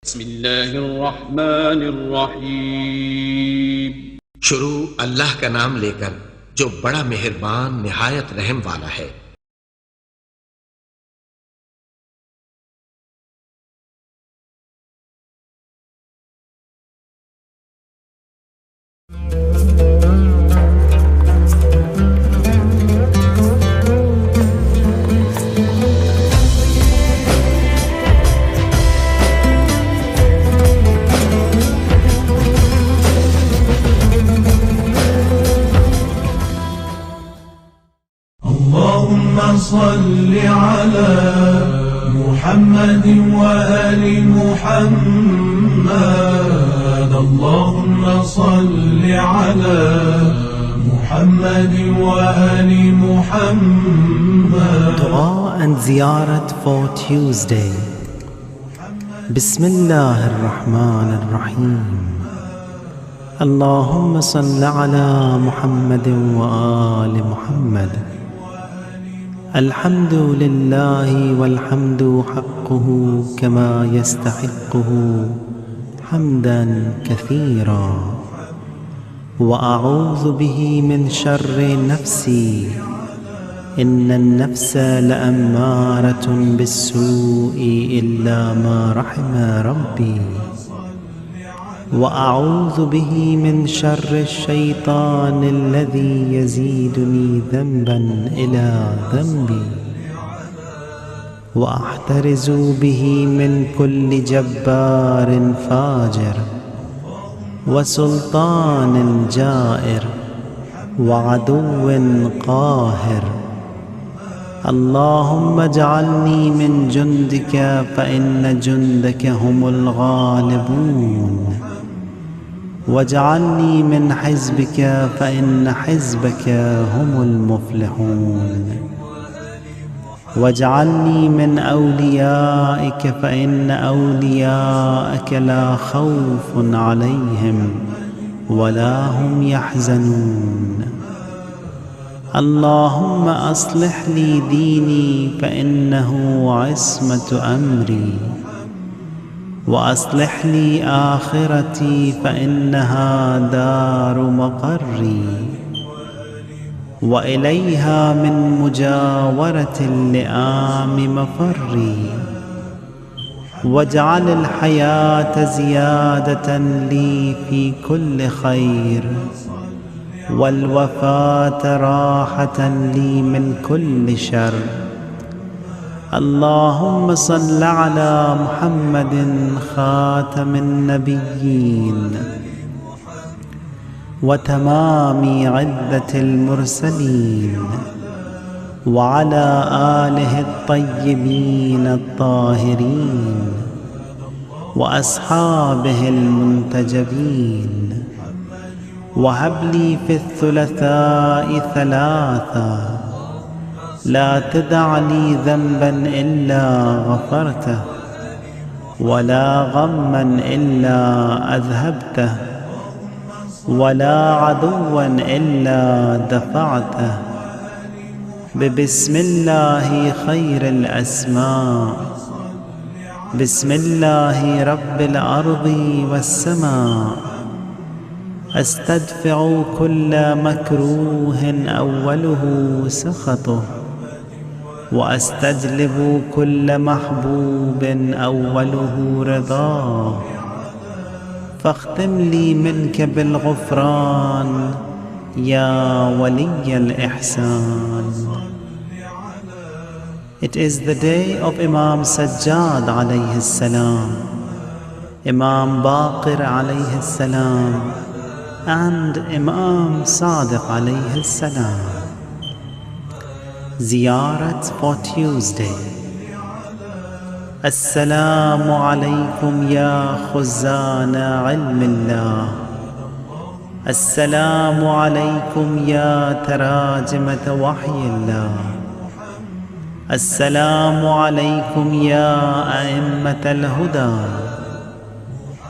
بسم اللہ الرحمن الرحیم۔ شروع اللہ کا نام لے کر جو بڑا مہربان نہایت رحم والا ہے۔ اللهم صل على محمد وآل محمد اللهم صل على محمد وآل محمد. Dua and Ziyarat for Tuesday. Bismillah ar-Rahman ar-Rahim. Allahumma salli ala Muhammad wa ali Muhammad. الحمد لله والحمد حقه كما يستحقه حمدا كثيرا، وأعوذ به من شر نفسي إن النفس لأمارة بالسوء إلا ما رحم ربي، وأعوذ به من شر الشيطان الذي يزيدني ذنبا إلى ذنبي، وأحترز به من كل جبار فاجر وسلطان جائر وعدو قاهر. اللهم اجعلني من جندك فإن جندك هم الغالبون، واجعلني من حزبك فإن حزبك هم المفلحون، واجعلني من أوليائك فإن أولياءك لا خوف عليهم ولا هم يحزنون. اللهم أصلح لي ديني فإنه عصمة أمري، وأصلح لي آخرتي فإنها دار مقري، وإليها من مجاورة اللئام مفري، واجعل الحياة زيادة لي في كل خير، والوفاة راحة لي من كل شر. اللهم صل على محمد خاتم النبيين وتمام عدة المرسلين، وعلى آله الطيبين الطاهرين وأصحابه المنتجبين. وهب لي في الثلاثاء ثلاثا، لا تدع لي ذنبا إلا غفرته، ولا غما إلا أذهبته، ولا عدوا إلا دفعته. بسم الله خير الأسماء، بسم الله رب الأرض والسماء. أستدفع كل مكروه أوله سخطه، وأستجلب كل محبوب أوله رضاه. فاختم لي منك بالغفران يا ولي الإحسان. It is the day of Imam Sajjad alayhi salam, Imam Baqir alayhi salam, and Imam Sadiq alayhi salam. Ziyarat for Tuesday. Assalamu alaykum ya khuzana ilmillah. Assalamu alaykum ya tarajimata wahyillah. Assalamu alaykum ya a'immat al-huda.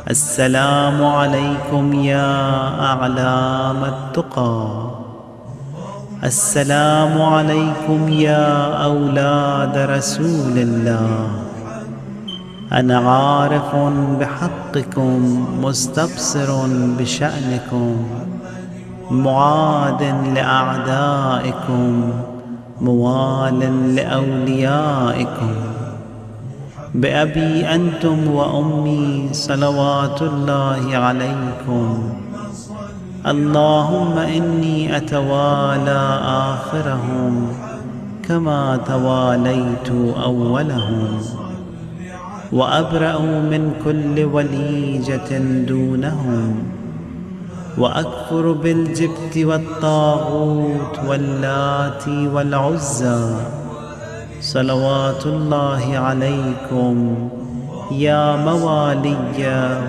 السلام عليكم يا أعلام التقى. السلام عليكم يا أولاد رسول الله. أنا عارف بحقكم مستبصر بشأنكم معاد لأعدائكم موال لأوليائكم بأبي أنتم وأمي صلوات الله عليكم اللهم إني أتوالى آخرهم كما تواليت أولهم وأبرأ من كل وليجة دونهم وأكفر بالجبت والطاغوت واللات والعزى صلوات الله عليكم يا موالي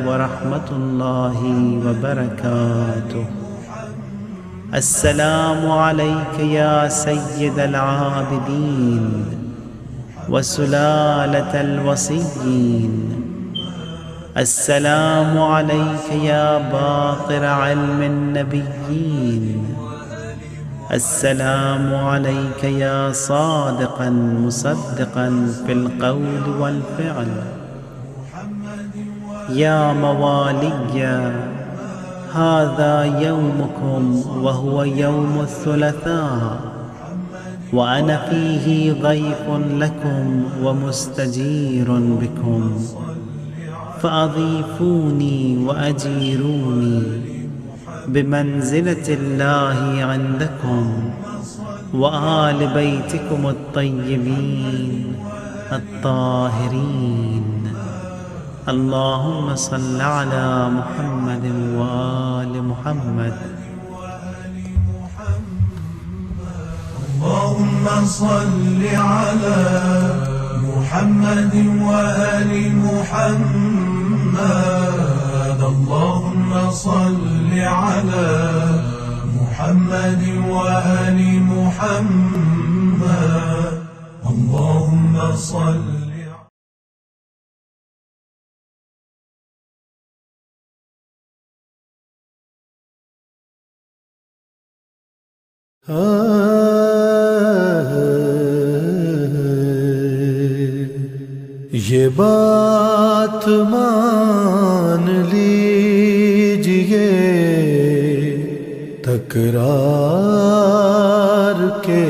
ورحمة الله وبركاته. السلام عليك يا سيد العابدين وسلالة الوصيين. السلام عليك يا باقر علم النبيين. السلام عليك يا صادقا مصدقا في القول والفعل. يا موالي هذا يومكم وهو يوم الثلاثاء وأنا فيه ضيف لكم ومستجير بكم فأضيفوني وأجيروني بمنزلة الله عندكم وآل بيتكم الطيبين الطاهرين. اللهم صل على محمد وآل محمد. اللهم صل على محمد وآل محمد. اللهم صل على محمد وآل محمد. اللهم صل یہ بات مان لیجئے تکرار کے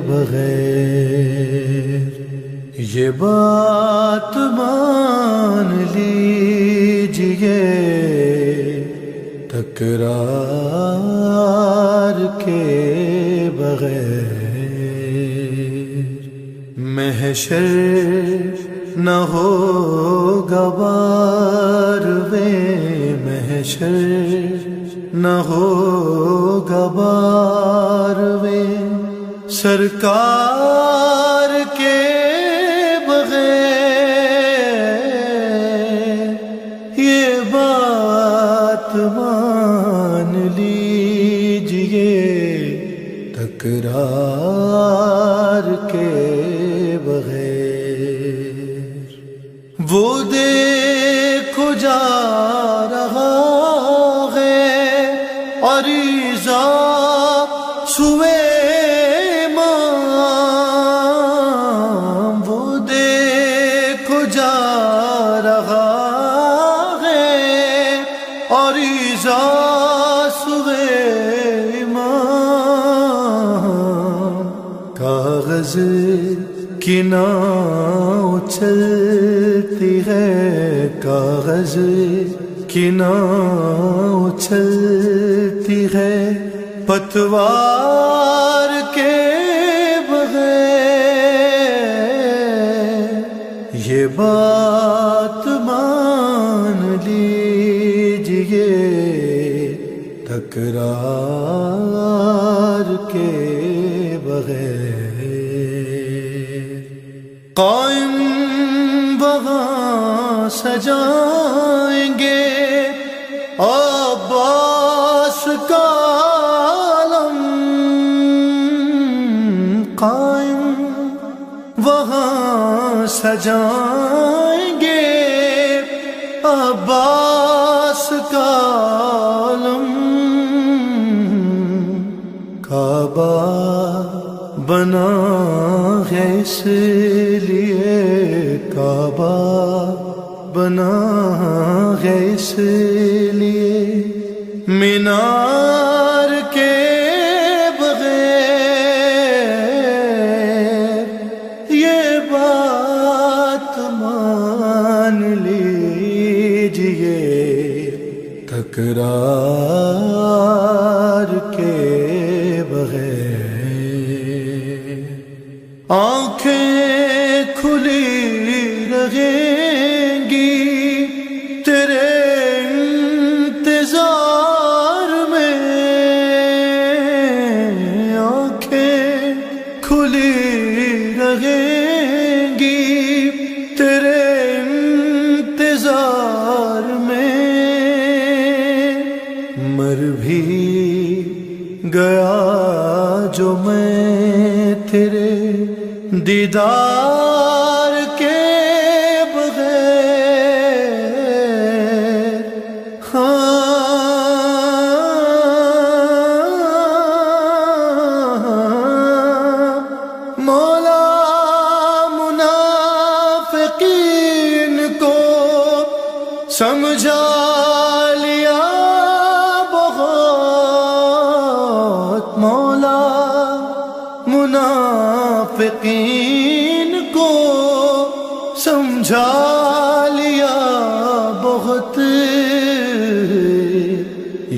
بغیر. یہ بات مان لیجئے تکرار کے بغیر. محشر نہ ہوگا باروے محشر نہ ہوگا باروے سرکار کے بغیر. یہ بات مان لیجئے تکرار کے بغیر. وہ دیکھو جا رہا ہے عریضہ سوئے امام. وہ دیکھو جا رہا ہے عریضہ سوئے امام. کاغذ کی ناؤ چلتی ہے کاغذ کی ناؤ چلتی ہے پتوار کے بغیر. یہ بات مان لیجئے تکرار کے بغیر. قائم وہاں سجائیں گے عباس کا علم. قائم وہاں سجائیں گے عباس کا علم. کعبہ بنا ہے اس لیے کعبہ بنا ہے اس لیے مینار کے بغیر یہ بات مان لیجئے تکرار کے بغیر آنکھیں کھلی رہیں گی تیرے انتظار میں آنکھیں کھلی رہیں گی تیرے انتظار میں مر بھی گیا جو میں تیرے دیدار کے بغیر مولا منافقین کو سمجھا لیا بہت مولا منافقین کو سمجھا لیا بہت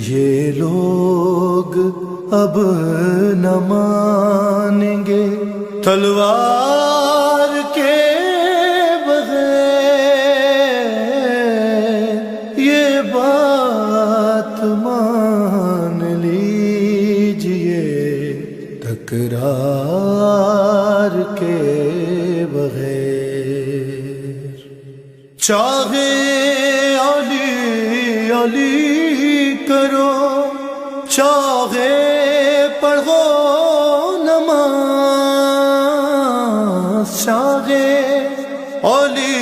یہ لوگ اب نہ مانیں گے تلوار کے بغیر یہ بات مان لیجئے تکرار کے بغیر چاہے علی علی کرو چاہے پڑھو نماز چاہے علی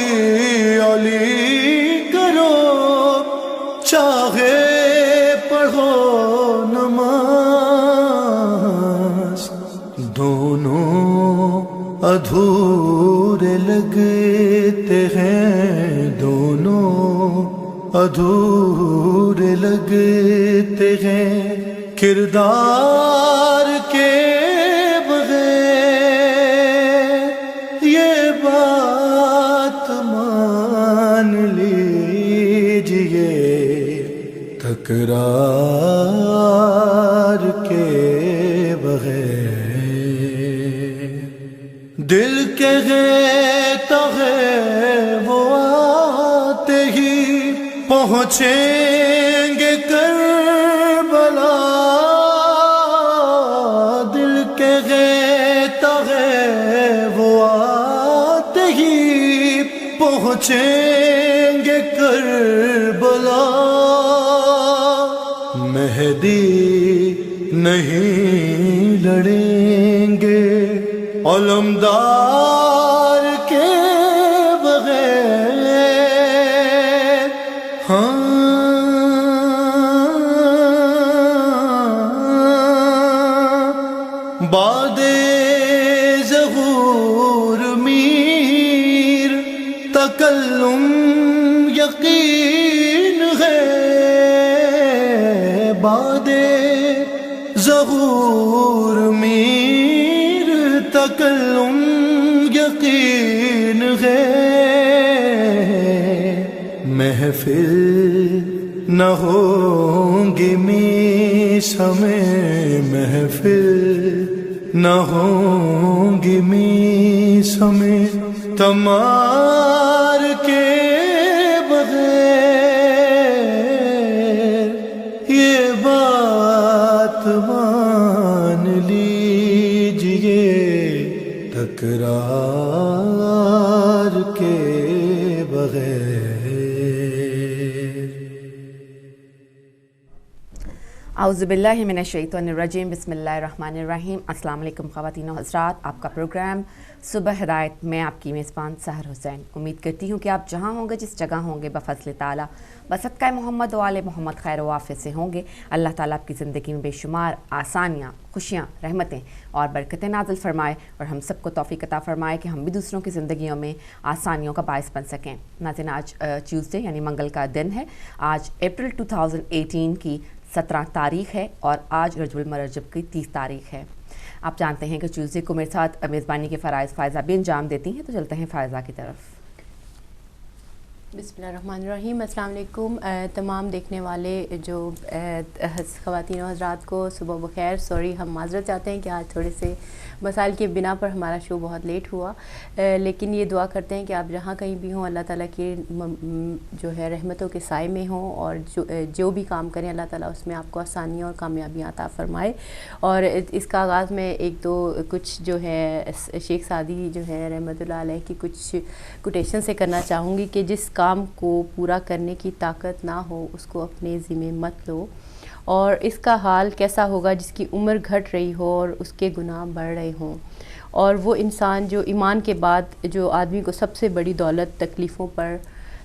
علی کرو چاہے پڑھو نماز دونوں ادھورے لگتے ہیں دونوں ادھورے لگتے ہیں کردار کے بغیر یہ بات مان لیجئے تکرار کے بغیر دل کے غیتا ہے وہ آتے ہی پہنچیں گے کربلا دل کے غیتا ہے وہ آتے ہی پہنچیں گے کربلا مہدی نہیں لڑیں گے علمدار کے بغیر باد ظہور میر تکلم یقین ہے باد ظہور میر تکلم یقین ہے محفل نہ ہوگی میسا میں محفل نہ ہوگی میسا میں تمار کے بغیر یہ بات مان لیجئے تکرار کے بغیر اعوذ باللہ من الشیطان الرجیم، بسم اللہ الرحمن الرحیم۔ السلام علیکم خواتین و حضرات، آپ کا پروگرام صبح ہدایت میں آپ کی میزبان سحر حسین۔ امید کرتی ہوں کہ آپ جہاں ہوں گے، جس جگہ ہوں گے، بفضل تعالیٰ بصدقہ محمد و آل محمد خیر و عافیت سے ہوں گے۔ اللہ تعالیٰ آپ کی زندگی میں بے شمار آسانیاں، خوشیاں، رحمتیں اور برکتیں نازل فرمائے، اور ہم سب کو توفیق عطا فرمائے کہ ہم بھی دوسروں کی زندگیوں میں آسانیوں کا باعث بن سکیں۔ ناظرین، آج ٹیوزڈے یعنی منگل کا دن ہے۔ آج اپریل 2018 کی 17 تاریخ ہے اور آج رجب المرجب کی 30 تاریخ ہے۔ آپ جانتے ہیں کہ ٹیوزڈے کو میرے ساتھ میزبانی کے فرائض فائزہ بھی انجام دیتی ہیں، تو چلتے ہیں فائزہ کی طرف۔ بسم اللہ الرحمن الرحیم۔ السلام علیکم تمام دیکھنے والے جو خواتین و حضرات کو صبح بخیر۔ سوری، ہم معذرت چاہتے ہیں کہ آج تھوڑے سے مسائل کے بنا پر ہمارا شو بہت لیٹ ہوا، لیکن یہ دعا کرتے ہیں کہ آپ جہاں کہیں بھی ہوں، اللہ تعالیٰ کی جو ہے رحمتوں کے سائے میں ہوں، اور جو بھی کام کریں اللہ تعالیٰ اس میں آپ کو آسانیاں اور کامیابیاں عطا فرمائے۔ اور اس کا آغاز میں کچھ جو ہے شیخ سعدی جو ہے رحمۃ اللہ علیہ کی کچھ کوٹیشن سے کرنا چاہوں گی کہ جس کام کو پورا کرنے کی طاقت نہ ہو اس کو اپنے ذمہ مت لو، اور اس کا حال کیسا ہوگا جس کی عمر گھٹ رہی ہو اور اس کے گناہ بڑھ رہے ہوں۔ اور وہ انسان جو ایمان کے بعد جو آدمی کو سب سے بڑی دولت تکلیفوں پر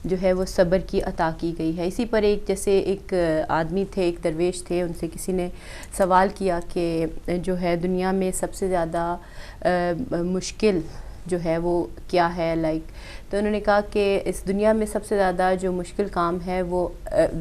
جو ہے وہ صبر کی عطا کی گئی ہے۔ اسی پر ایک آدمی تھے، ایک درویش تھے، ان سے کسی نے سوال کیا کہ جو ہے دنیا میں سب سے زیادہ مشکل جو ہے وہ کیا ہے تو انہوں نے کہا کہ اس دنیا میں سب سے زیادہ جو مشکل کام ہے وہ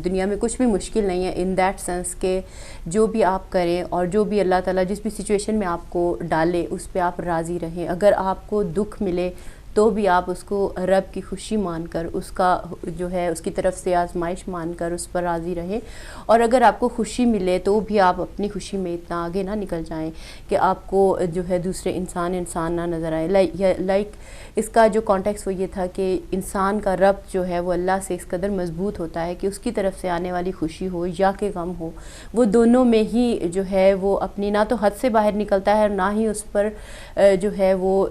دنیا میں کچھ بھی مشکل نہیں ہے، ان دیٹ سینس کہ جو بھی آپ کریں اور جو بھی اللہ تعالیٰ جس بھی سچویشن میں آپ کو ڈالے اس پہ آپ راضی رہیں۔ اگر آپ کو دکھ ملے تو بھی آپ اس کو رب کی خوشی مان کر، اس کا جو ہے اس کی طرف سے آزمائش مان کر اس پر راضی رہیں، اور اگر آپ کو خوشی ملے تو بھی آپ اپنی خوشی میں اتنا آگے نہ نکل جائیں کہ آپ کو جو ہے دوسرے انسان نہ نظر آئے۔ اس کا جو کانٹیکس وہ یہ تھا کہ انسان کا ربط جو ہے وہ اللہ سے اس قدر مضبوط ہوتا ہے کہ اس کی طرف سے آنے والی خوشی ہو یا کہ غم ہو، وہ دونوں میں ہی جو ہے وہ اپنی نہ تو حد سے باہر نکلتا ہے اور نہ ہی اس پر جو ہے وہ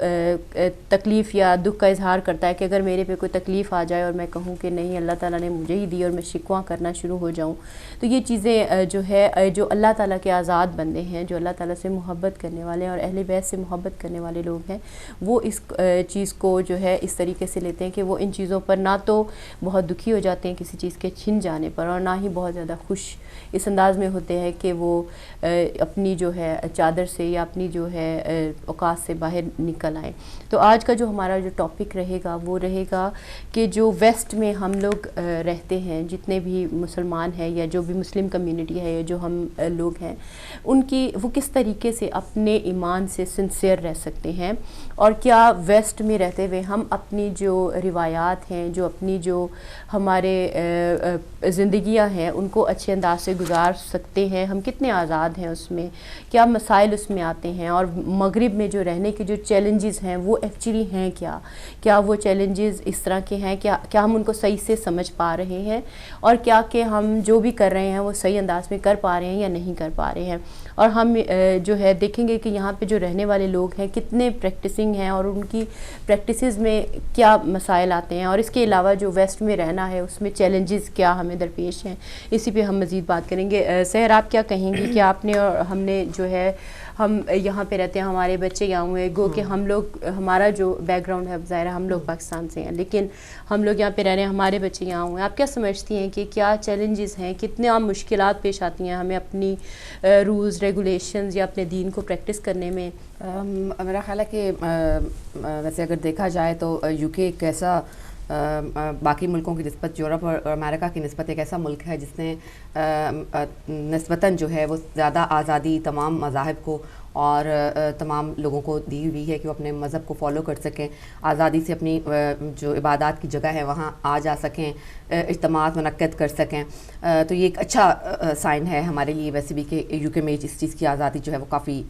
تکلیف یا دکھ کا اظہار کرتا ہے کہ اگر میرے پہ کوئی تکلیف آ جائے اور میں کہوں کہ نہیں اللہ تعالیٰ نے مجھے ہی دی اور میں شکوہ کرنا شروع ہو جاؤں۔ تو یہ چیزیں جو ہے جو اللہ تعالیٰ کے آزاد بندے ہیں، جو اللہ تعالیٰ سے محبت کرنے والے ہیں اور اہل بیت سے محبت کرنے والے لوگ ہیں، وہ اس چیز کو جو ہے اس طریقے سے لیتے ہیں کہ وہ ان چیزوں پر نہ تو بہت دکھی ہو جاتے ہیں کسی چیز کے چھن جانے پر، اور نہ ہی بہت زیادہ خوش اس انداز میں ہوتے ہیں کہ وہ اپنی جو ہے چادر سے یا اپنی جو ہے اوقات سے باہر نکل آئیں۔ تو آج کا جو ہمارا جو ٹاپک رہے گا وہ رہے گا کہ جو ویسٹ میں ہم لوگ رہتے ہیں، جتنے بھی مسلمان ہیں یا جو بھی مسلم کمیونٹی ہے یا جو ہم لوگ ہیں، وہ کس طریقے سے اپنے ایمان سے سنسیئر رہ سکتے ہیں، اور کیا ویسٹ میں رہتے ہوئے ہم اپنی جو روایات ہیں، جو اپنی جو ہمارے زندگیاں ہیں ان کو اچھے انداز سے گزار سکتے ہیں، ہم کتنے آزاد ہیں اس میں، کیا مسائل اس میں آتے ہیں، اور مغرب میں جو رہنے کے جو چیلنجز ہیں وہ ایکچولی ہیں کیا وہ چیلنجز اس طرح کے ہیں، کیا ہم ان کو صحیح سے سمجھ پا رہے ہیں، اور کیا کہ ہم جو بھی کر رہے ہیں وہ صحیح انداز میں کر پا رہے ہیں یا نہیں کر پا رہے ہیں، اور ہم جو ہے دیکھیں گے کہ یہاں پہ جو رہنے والے لوگ ہیں کتنے پریکٹسنگ ہیں اور ان کی پریکٹسز میں کیا مسائل آتے ہیں، اور اس کے علاوہ جو ویسٹ میں رہنا ہے اس میں چیلنجز کیا ہمیں درپیش ہیں، اسی پہ ہم مزید بات کریں گے۔ سحر، آپ کیا کہیں گے کہ آپ نے اور ہم نے جو ہے ہم یہاں پہ رہتے ہیں، ہمارے بچے یہاں ہوئے، گو کہ ہم لوگ ہمارا جو بیک گراؤنڈ ہے ظاہر ہے ہم لوگ پاکستان سے ہیں، لیکن ہم لوگ یہاں پہ رہ رہے ہیں، ہمارے بچے یہاں ہوئے، آپ کیا سمجھتی ہیں کہ کیا چیلنجز ہیں، کتنے عام مشکلات پیش آتی ہیں ہمیں اپنی رولز ریگولیشنز یا اپنے دین کو پریکٹس کرنے میں؟ میرا خیال ہے کہ ویسے اگر دیکھا جائے تو یو کے ایک ایسا باقی ملکوں کی نسبت، یورپ اور امریکہ کی نسبت ایک ایسا ملک ہے جس نے نسبتاً جو ہے وہ زیادہ آزادی تمام مذاہب کو اور تمام لوگوں کو دی ہوئی ہے کہ وہ اپنے مذہب کو فالو کر سکیں، آزادی سے اپنی جو عبادات کی جگہ ہے وہاں آ جا سکیں، اجتماعات منعقد کر سکیں۔ تو یہ ایک اچھا سائن ہے ہمارے لیے ویسے بھی کہ یو کے میں اس چیز کی آزادی جو ہے وہ کافی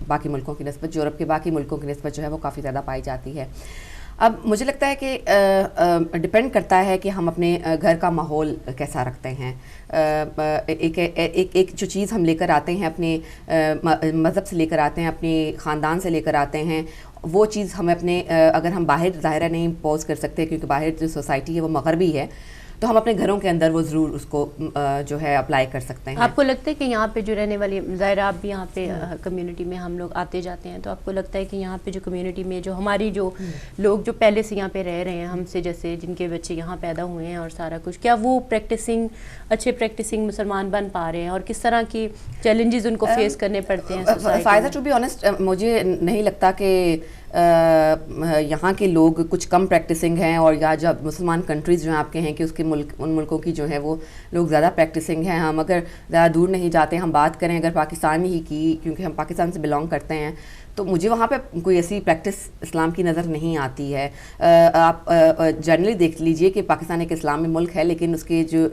باقی ملکوں کی نسبت، یورپ کے باقی ملکوں کی نسبت جو ہے وہ کافی زیادہ پائی جاتی ہے۔ اب مجھے لگتا ہے کہ ڈپینڈ کرتا ہے کہ ہم اپنے گھر کا ماحول کیسا رکھتے ہیں۔ ایک جو چیز ہم لے کر آتے ہیں اپنے مذہب سے لے کر آتے ہیں، اپنے خاندان سے لے کر آتے ہیں، وہ چیز ہمیں اپنے اگر ہم باہر ظاہرہ نہیں امپوز کر سکتے کیونکہ باہر جو سوسائٹی ہے وہ مغربی ہے، تو ہم اپنے گھروں کے اندر وہ ضرور اس کو جو ہے اپلائی کر سکتے ہیں. آپ کو لگتا ہے کہ یہاں پہ جو رہنے والی ظاہر آپ بھی یہاں پہ کمیونٹی میں ہم لوگ آتے جاتے ہیں, تو آپ کو لگتا ہے کہ یہاں پہ جو کمیونٹی میں جو ہماری جو لوگ جو پہلے سے یہاں پہ رہ رہے ہیں ہم سے, جیسے جن کے بچے یہاں پیدا ہوئے ہیں اور سارا کچھ, کیا وہ اچھے پریکٹسنگ مسلمان بن پا رہے ہیں, اور کس طرح کی چیلنجز ان کو فیس کرنے پڑتے ہیں سوسائٹی؟ فائدہ ٹو بی آنیسٹ مجھے نہیں لگتا کہ یہاں کے لوگ کچھ کم پریکٹسنگ ہیں, اور یا جب مسلمان کنٹریز جو ہیں آپ کے ہیں کہ اس کے ان ملکوں کی جو ہے وہ لوگ زیادہ پریکٹسنگ ہیں. ہم اگر زیادہ دور نہیں جاتے, ہم بات کریں اگر پاکستان ہی کی, کیونکہ ہم پاکستان سے بلانگ کرتے ہیں, تو مجھے وہاں پہ کوئی ایسی پریکٹس اسلام کی نظر نہیں آتی ہے. آپ جنرلی دیکھ لیجئے کہ پاکستان ایک اسلامی ملک ہے, لیکن اس کے جو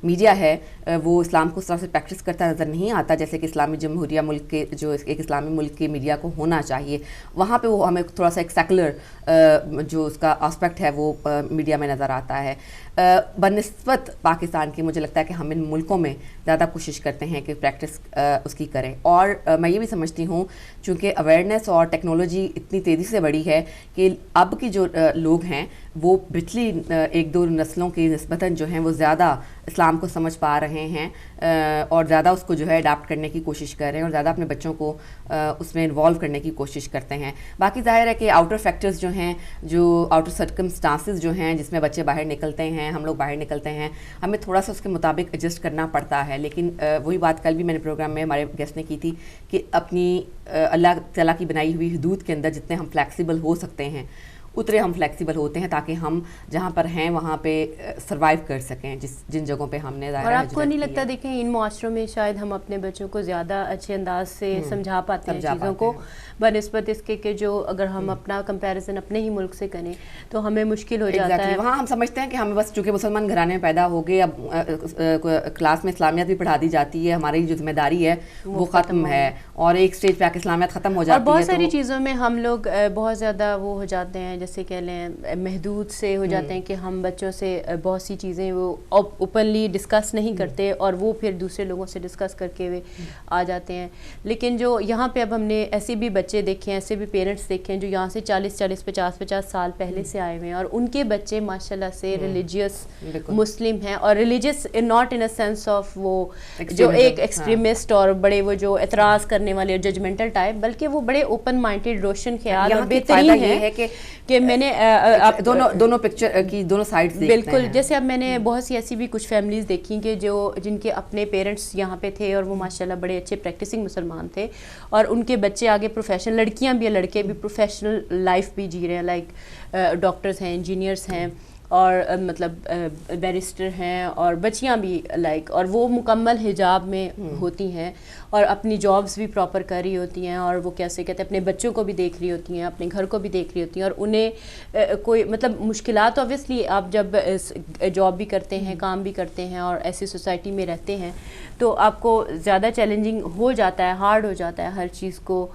میڈیا ہے وہ اسلام کو اس طرح سے پریکٹس کرتا نظر نہیں آتا جیسے کہ اسلامی جمہوریہ ملک کے جو ایک اسلامی ملک کے میڈیا کو ہونا چاہیے. وہاں پہ وہ ہمیں تھوڑا سا ایک سیکولر جو اس کا آسپیکٹ ہے وہ میڈیا میں نظر آتا ہے. بنسبت پاکستان کی مجھے لگتا ہے کہ ہم ان ملکوں میں زیادہ کوشش کرتے ہیں کہ پریکٹس اس کی کریں. اور میں یہ بھی سمجھتی ہوں چونکہ اویئرنیس اور ٹیکنالوجی اتنی تیزی سے بڑھی ہے کہ اب کی جو لوگ ہیں وہ پچھلی ایک دو نسلوں کی نسبتاً جو ہیں وہ زیادہ اسلام کو سمجھ پا رہے ہیں اور زیادہ اس کو جو ہے اڈاپٹ کرنے کی کوشش کر رہے ہیں اور زیادہ اپنے بچوں کو اس میں انوالو کرنے کی کوشش کرتے ہیں. باقی ظاہر ہے کہ آؤٹر فیکٹرز جو ہیں, جو آؤٹر سرکمسٹانسز جو ہیں جس میں بچے باہر نکلتے ہیں, ہم لوگ باہر نکلتے ہیں, ہمیں تھوڑا سا اس کے مطابق ایڈجسٹ کرنا پڑتا ہے. لیکن وہی بات کل بھی میں نے پروگرام میں ہمارے گیسٹ نے کی تھی کہ اپنی اللہ تعالیٰ کی بنائی ہوئی حدود کے اندر جتنے ہم فلیکسیبل ہو سکتے ہیں اتنے ہم فلیکسیبل ہوتے ہیں تاکہ ہم جہاں پر ہیں وہاں پہ سروائیو کر سکیں جن جگہوں پہ ہم نے ظاہر ہے. اور آپ کو نہیں لگتا, دیکھیں ان معاشروں میں شاید ہم اپنے بچوں کو زیادہ اچھے انداز سے سمجھا پاتے ہیں چیزوں کو بنسبت اس کے کہ جو اگر ہم اپنا کمپیریزن اپنے ہی ملک سے کریں تو ہمیں مشکل ہو جاتا ہے. وہاں ہم سمجھتے ہیں کہ ہمیں بس چونکہ مسلمان گھرانے میں پیدا ہو گئے, اب کلاس میں اسلامیت بھی پڑھا دی جاتی ہے, ہماری جو ذمہ داری ہے وہ ختم ہے اور ایک اسٹیج پہ آ کے اسلامیت ختم ہو جاتی ہے. اور بہت ساری چیزوں میں ہم لوگ بہت زیادہ وہ ہو جاتے ہیں, جیسے کہہ لیں محدود سے ہو جاتے ہیں کہ ہم بچوں سے بہت سی چیزیں وہ اوپنلی ڈسکس نہیں کرتے اور وہ پھر دوسرے لوگوں سے ڈسکس کر کے وہ آ جاتے ہیں. لیکن جو یہاں پہ اب ہم نے ایسے بھی بچے دیکھے ہیں, ایسے بھی پیرنٹس دیکھے ہیں جو یہاں سے 40-50 سال پہلے سے آئے ہوئے ہیں اور ان کے بچے ماشاءاللہ سے ریلیجیس مسلم ہیں, اور religious not in a sense of وہ جو ایک ایکسٹریمسٹ اور بڑے وہ جو اعتراض کرنے والے اور ججمنٹل ٹائپ, بلکہ وہ بڑے اوپن مائنڈیڈ روشن خیال اور بہترین ہے کہ میں نے دونوں پکچر کی دونوں سائڈز دیکھتے ہیں. بالکل, جیسے اب میں نے بہت سی ایسی بھی کچھ فیملیز دیکھی کہ جن کے اپنے پیرنٹس یہاں پہ تھے اور وہ ماشاءاللہ بڑے اچھے پریکٹسنگ مسلمان تھے اور ان کے بچے آگے پروفیشنل, لڑکیاں بھی لڑکے بھی پروفیشنل لائف بھی جی رہے ہیں, لائک ڈاکٹرز ہیں, انجینئرس ہیں اور مطلب بیرسٹر ہیں, اور بچیاں بھی لائک, اور وہ مکمل حجاب میں ہوتی ہیں اور اپنی جابس بھی پراپر کر رہی ہوتی ہیں, اور وہ کیسے کہتے ہیں اپنے بچوں کو بھی دیکھ رہی ہوتی ہیں, اپنے گھر کو بھی دیکھ رہی ہوتی ہیں, اور انہیں کوئی مطلب مشکلات اوبویسلی آپ جب جاب بھی کرتے ہیں, کام بھی کرتے ہیں اور ایسی سوسائٹی میں رہتے ہیں تو آپ کو زیادہ چیلنجنگ ہو جاتا ہے, ہارڈ ہو جاتا ہے ہر چیز کو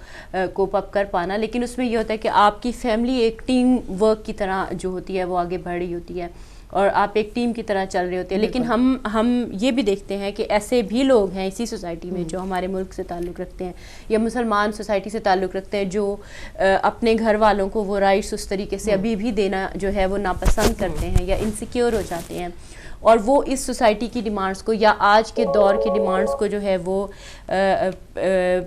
کوپ اپ کر پانا. لیکن اس میں یہ ہوتا ہے کہ آپ کی فیملی ایک ٹیم ورک کی طرح جو ہوتی ہے وہ آگے بڑھ رہی ہوتی ہے اور آپ ایک ٹیم کی طرح چل رہے ہوتے ہیں. لیکن ہم یہ بھی دیکھتے ہیں کہ ایسے بھی لوگ ہیں اسی سوسائٹی میں جو ہمارے ملک سے تعلق رکھتے ہیں یا مسلمان سوسائٹی سے تعلق رکھتے ہیں, جو اپنے گھر والوں کو وہ رائٹس اس طریقے سے ابھی بھی دینا جو ہے وہ ناپسند کرتے ہیں یا انسیکیور ہو جاتے ہیں, اور وہ اس سوسائٹی کی ڈیمانڈس کو یا آج کے دور کی ڈیمانڈس کو جو ہے وہ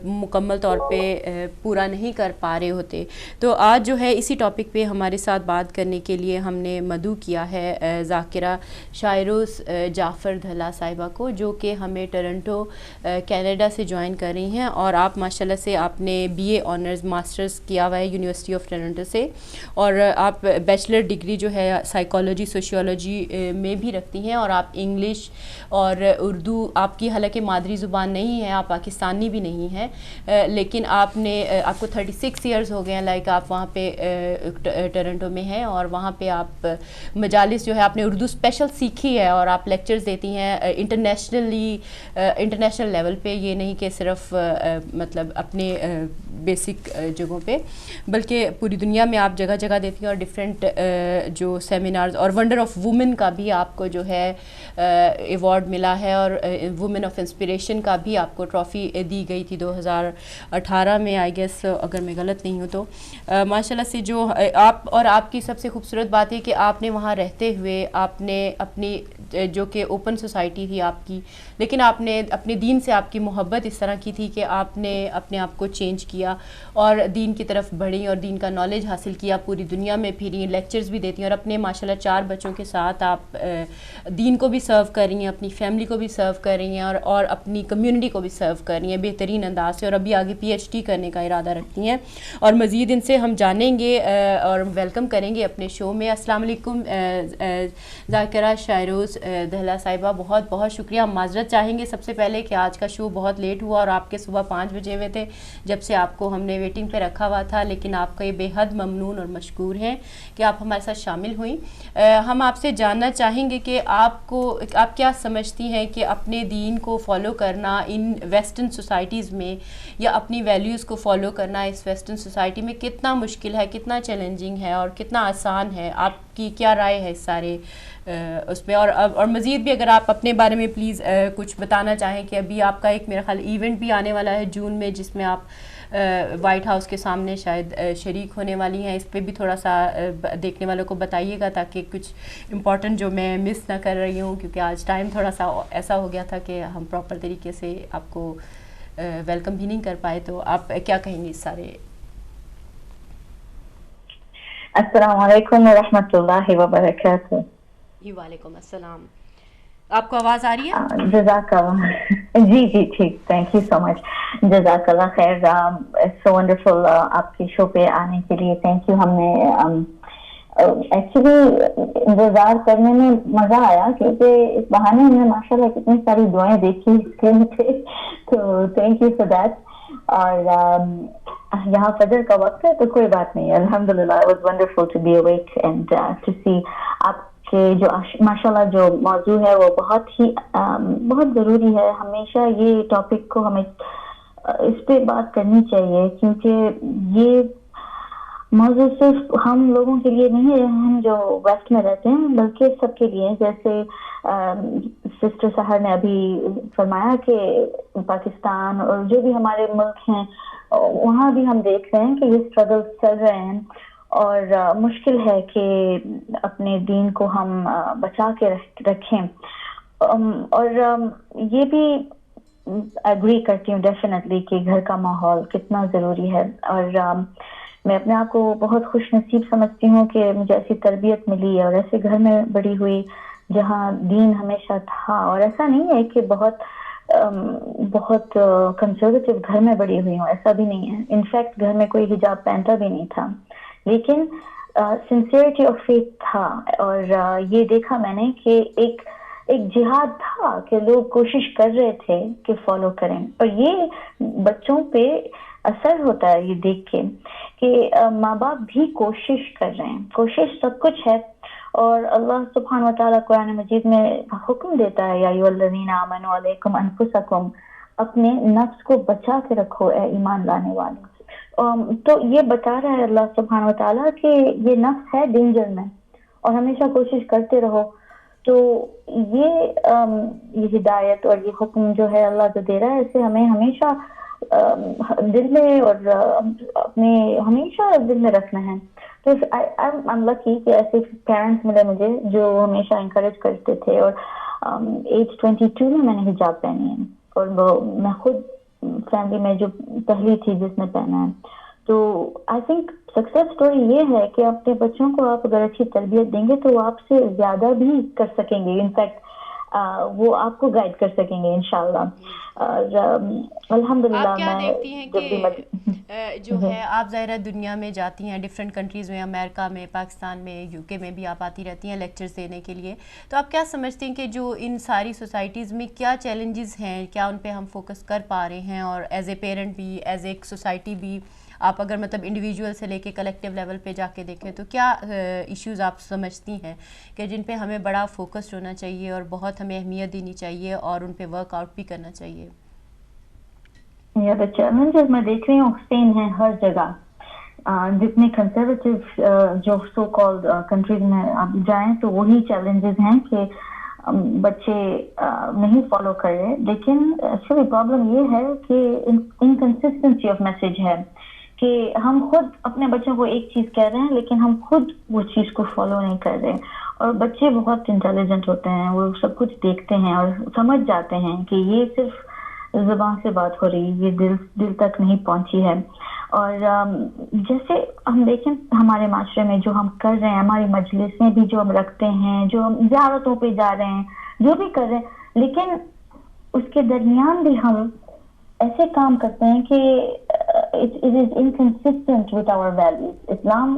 مکمل طور پہ پورا نہیں کر پا رہے ہوتے. تو آج جو ہے اسی ٹاپک پہ ہمارے ساتھ بات کرنے کے لیے ہم نے مدعو کیا ہے ذاکرہ شائروز جعفر دھلا صاحبہ کو, جو کہ ہمیں ٹورنٹو کینیڈا سے جوائن کر رہی ہیں, اور آپ ماشاءاللہ سے آپ نے BA آنرز ماسٹرز کیا ہوا ہے یونیورسٹی آف ٹورنٹو سے, اور آپ بیچلر ڈگری جو ہے سائیکالوجی سوشیولوجی میں بھی رکھتی ہیں, اور آپ انگلش اور اردو آپ کی حالانکہ مادری زبان نہیں ہے, آپ پاکستانی بھی نہیں ہیں, لیکن آپ کو 36 ایئرز ہو گئے ہیں لائک آپ وہاں پہ ٹورنٹو میں ہیں, اور وہاں پہ آپ مجالس جو ہے آپ نے اردو اسپیشل سیکھی ہے اور آپ لیکچرز دیتی ہیں انٹرنیشنل لیول پہ, یہ نہیں کہ صرف مطلب اپنے بیسک جگہوں پہ بلکہ پوری دنیا میں آپ جگہ جگہ دیتی ہیں, اور ڈفرینٹ جو سیمینارز اور ونڈر آف وومن کا بھی آپ کو جو ہے ہے ایوارڈ ملا ہے اور وومن آف انسپریشن کا بھی آپ کو ٹرافی دی گئی تھی 2018 میں آئی گیس، اگر میں غلط نہیں ہوں تو. ماشاءاللہ سے جو آپ کی سب سے خوبصورت بات ہے کہ آپ نے وہاں رہتے ہوئے آپ نے اپنی جو کہ اوپن سوسائٹی تھی آپ کی، لیکن آپ نے اپنے دین سے آپ کی محبت اس طرح کی تھی کہ آپ نے اپنے آپ کو چینج کیا اور دین کی طرف بڑھیں اور دین کا نالج حاصل کیا، پوری دنیا میں پھریں، لیکچرز بھی دیتی ہیں اور اپنے ماشاءاللہ 4 بچوں کے ساتھ آپ دین کو بھی سرو کر رہی ہیں، اپنی فیملی کو بھی سرو کر رہی ہیں اور اپنی کمیونٹی کو بھی سرو کر رہی ہیں بہترین انداز سے، اور ابھی آگے PhD کرنے کا ارادہ رکھتی ہیں اور مزید ان سے ہم جانیں گے اور ویلکم کریں گے اپنے شو میں. السلام علیکم ذاکرہ شائروز دہلا صاحبہ، بہت بہت شکریہ. ہم معذرت چاہیں گے سب سے پہلے کہ آج کا شو بہت لیٹ ہوا اور آپ کے صبح 5 بجے ہوئے تھے جب سے آپ کو ہم نے ویٹنگ پہ رکھا ہوا تھا، لیکن آپ کا یہ بے حد ممنون اور مشکور ہیں کہ آپ ہمارے ساتھ شامل ہوئیں. ہم آپ سے جاننا چاہیں گے کہ آپ کیا سمجھتی ہیں کہ اپنے دین کو فالو کرنا ان ویسٹرن سوسائٹیز میں یا اپنی ویلیوز کو فالو کرنا اس ویسٹرن سوسائٹی میں کتنا مشکل ہے، کتنا چیلنجنگ ہے اور کتنا آسان ہے؟ آپ کی کیا رائے ہے اس سارے اس میں؟ اور مزید بھی اگر آپ اپنے بارے میں پلیز کچھ بتانا چاہیں کہ ابھی آپ کا ایک میرا خیال ایونٹ بھی آنے والا ہے جون میں جس میں آپ وائٹ ہاؤس کے سامنے شاید شریک ہونے والی ہیں، اس پہ بھی تھوڑا سا دیکھنے والوں کو بتائیے گا تاکہ کچھ امپورٹنٹ جو میں مس نہ کر رہی ہوں، کیونکہ آج ٹائم تھوڑا سا ایسا ہو گیا تھا کہ ہم پراپر طریقے سے آپ کو ویلکم بھی نہیں کر پائے. تو آپ کیا کہیں گے اس سارے؟ السلام علیکم ورحمۃ اللہ وبرکاتہ. جی وعلیکم السلام. آپ کو آواز آ رہی ہے؟ جزاک اللہ. جی ٹھیک، تھینک یو سو مچ. جزاک اللہ خیر. سو ونڈرفل آپ کے شو پہ آنے کے لیے تھینک یو. ہم نے ایکچولی انتظار کرنے میں مزہ آیا کیونکہ اس بہانے ہم نے ماشاء اللہ کتنی ساری دعائیں دیکھی اسکرین پہ، تو تھینک یو فار دیٹ. اور یہاں فجر کا وقت ہے تو کوئی بات نہیں، الحمدللہ. It was wonderful to be awake and to see آپ کے جو ماشاءاللہ جو موضوع ہے وہ بہت ضروری ہے. ہمیشہ یہ ٹاپک کو ہمیں اس پہ بات کرنی چاہیے کیونکہ یہ موضوع صرف ہم لوگوں کے لیے نہیں ہے، ہم جو ویسٹ میں رہتے ہیں، بلکہ سب کے لیے. جیسے سسٹر سحر نے ابھی فرمایا کہ پاکستان اور جو بھی ہمارے ملک ہیں وہاں بھی ہم دیکھ رہے ہیں کہ یہ اسٹرگل چل رہے ہیں اور مشکل ہے کہ اپنے دین کو ہم بچا کے رکھیں. اور یہ بھی اگری کرتی ہوں ڈیفینیٹلی کہ گھر کا ماحول کتنا ضروری ہے. اور میں اپنے آپ کو بہت خوش نصیب سمجھتی ہوں کہ مجھے ایسی تربیت ملی اور ایسے گھر میں بڑی ہوئی جہاں دین ہمیشہ تھا. اور ایسا نہیں ہے کہ بہت کنزرویٹو گھر میں بڑی ہوئی ہوں، ایسا بھی نہیں ہے. انفیکٹ گھر میں کوئی حجاب پہنتا بھی نہیں تھا، لیکن سنسیئرٹی آف فیتھ تھا. اور یہ دیکھا میں نے کہ ایک جہاد تھا کہ لوگ کوشش کر رہے تھے کہ فالو کریں. اور یہ بچوں پہ اثر ہوتا ہے یہ دیکھ کے کہ ماں باپ بھی کوشش کر رہے ہیں. کوشش سب کچھ ہے. اور اللہ سبحانہ وتعالیٰ قرآن مجید میں حکم دیتا ہے یا ایھا الذین آمنوا علیکم انفسکم، اپنے نفس کو بچا کے رکھو اے ایمان لانے والے. تو یہ بتا رہا ہے اللہ سبحانہ وتعالیٰ کہ یہ نفس ہے ڈینجر میں اور ہمیشہ کوشش کرتے رہو. تو یہ ہدایت اور یہ حکم جو ہے اللہ جو دے رہا ہے اسے ہمیں ہمیشہ دل میں اور اپنے ہمیشہ دل میں رکھنا ہے. تو I'm lucky کہ ایسے پیرنٹس ملے مجھے جو ہمیشہ انکریج کرتے تھے. اور ایج 22 میں نے حجاب پہنی ہے اور میں خود فیملی میں جو پہلی تھی جس نے پہنا ہے. تو آئی تھنک سکسیس اسٹوری یہ ہے کہ اپنے بچوں کو آپ اگر اچھی تربیت دیں گے تو وہ آپ سے زیادہ بھی کر سکیں گے. انفیکٹ وہ آپ کو گائیڈ کر سکیں گے انشاءاللہ. اور الحمدللہ آپ کیا میں دیکھتی ہیں کہ جو ہے آپ ظاہرہ دنیا میں جاتی ہیں ڈفرینٹ کنٹریز میں، امریکہ میں، پاکستان میں، UK میں بھی آپ آتی رہتی ہیں لیکچرز دینے کے لیے. تو آپ کیا سمجھتے ہیں کہ جو ان ساری سوسائٹیز میں کیا چیلنجز ہیں، کیا ان پہ ہم فوکس کر پا رہے ہیں؟ اور ایز اے پیرنٹ بھی، ایز اے سوسائٹی بھی، آپ اگر مطلب انڈیویجول سے لے کے کلیکٹیو لیول پہ جا کے دیکھیں تو کیا ایشوز آپ سمجھتی ہیں کہ جن پہ ہمیں بڑا فوکس ہونا چاہیے اور بہت ہمیں اہمیت دینی چاہیے اور ان پہ ورک آؤٹ بھی کرنا چاہیے؟ چیلنجز میں دیکھ رہی ہوں سیم ہیں ہر جگہ. جتنے کنزرویٹو جو سو کالڈ کنٹریز میں آپ جائیں تو وہی چیلنجز ہیں کہ بچے نہیں فالو کر رہے. لیکن ایکچولی پرابلم یہ ہے کہ انکنسسٹنسی آف میسج ہے کہ ہم خود اپنے بچوں کو ایک چیز کہہ رہے ہیں لیکن ہم خود وہ چیز کو فالو نہیں کر رہے. اور بچے بہت انٹیلیجنٹ ہوتے ہیں, وہ سب کچھ دیکھتے ہیں اور سمجھ جاتے ہیں کہ یہ صرف زبان سے بات ہو رہی, یہ دل تک نہیں پہنچی ہے. اور جیسے ہم دیکھیں ہمارے معاشرے میں جو ہم کر رہے ہیں, ہماری مجلسیں بھی جو ہم رکھتے ہیں, جو ہم زیارتوں پہ جا رہے ہیں, جو بھی کر رہے ہیں, لیکن اس کے درمیان بھی ہم ایسے کام کرتے ہیں کہ it is inconsistent with our values. اسلام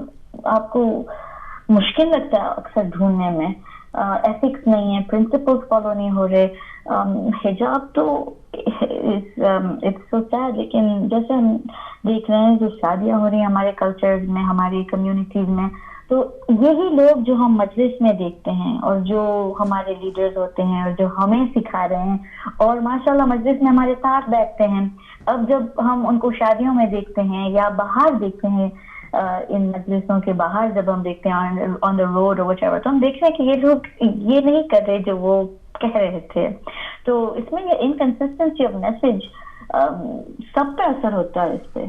آپ کو مشکل لگتا ہے اکثر ڈھونڈنے میں, ایتھکس نہیں ہے, پرنسپلز فالو نہیں ہو رہے. حجاب تو اٹس سو سیڈ, لیکن جیسے ہم دیکھ رہے ہیں جو شادیاں ہو رہی ہیں ہمارے کلچر میں, ہماری کمیونٹیز میں, تو یہی لوگ جو ہم مجلس میں دیکھتے ہیں اور جو ہمارے لیڈرز ہوتے ہیں اور جو ہمیں سکھا رہے ہیں اور ماشاءاللہ مجلس میں ہمارے ساتھ بیٹھتے ہیں, اب جب ہم ان کو شادیوں میں دیکھتے ہیں یا باہر دیکھتے ہیں, ان مجلسوں کے باہر جب ہم دیکھتے ہیں آن دا روڈ اور whatever, تو ہم دیکھتے ہیں کہ یہ لوگ یہ نہیں کر رہے جو وہ کہہ رہے تھے. تو اس میں یہ انکنسسٹنسی آف میسج سب پہ اثر ہوتا ہے, اس پہ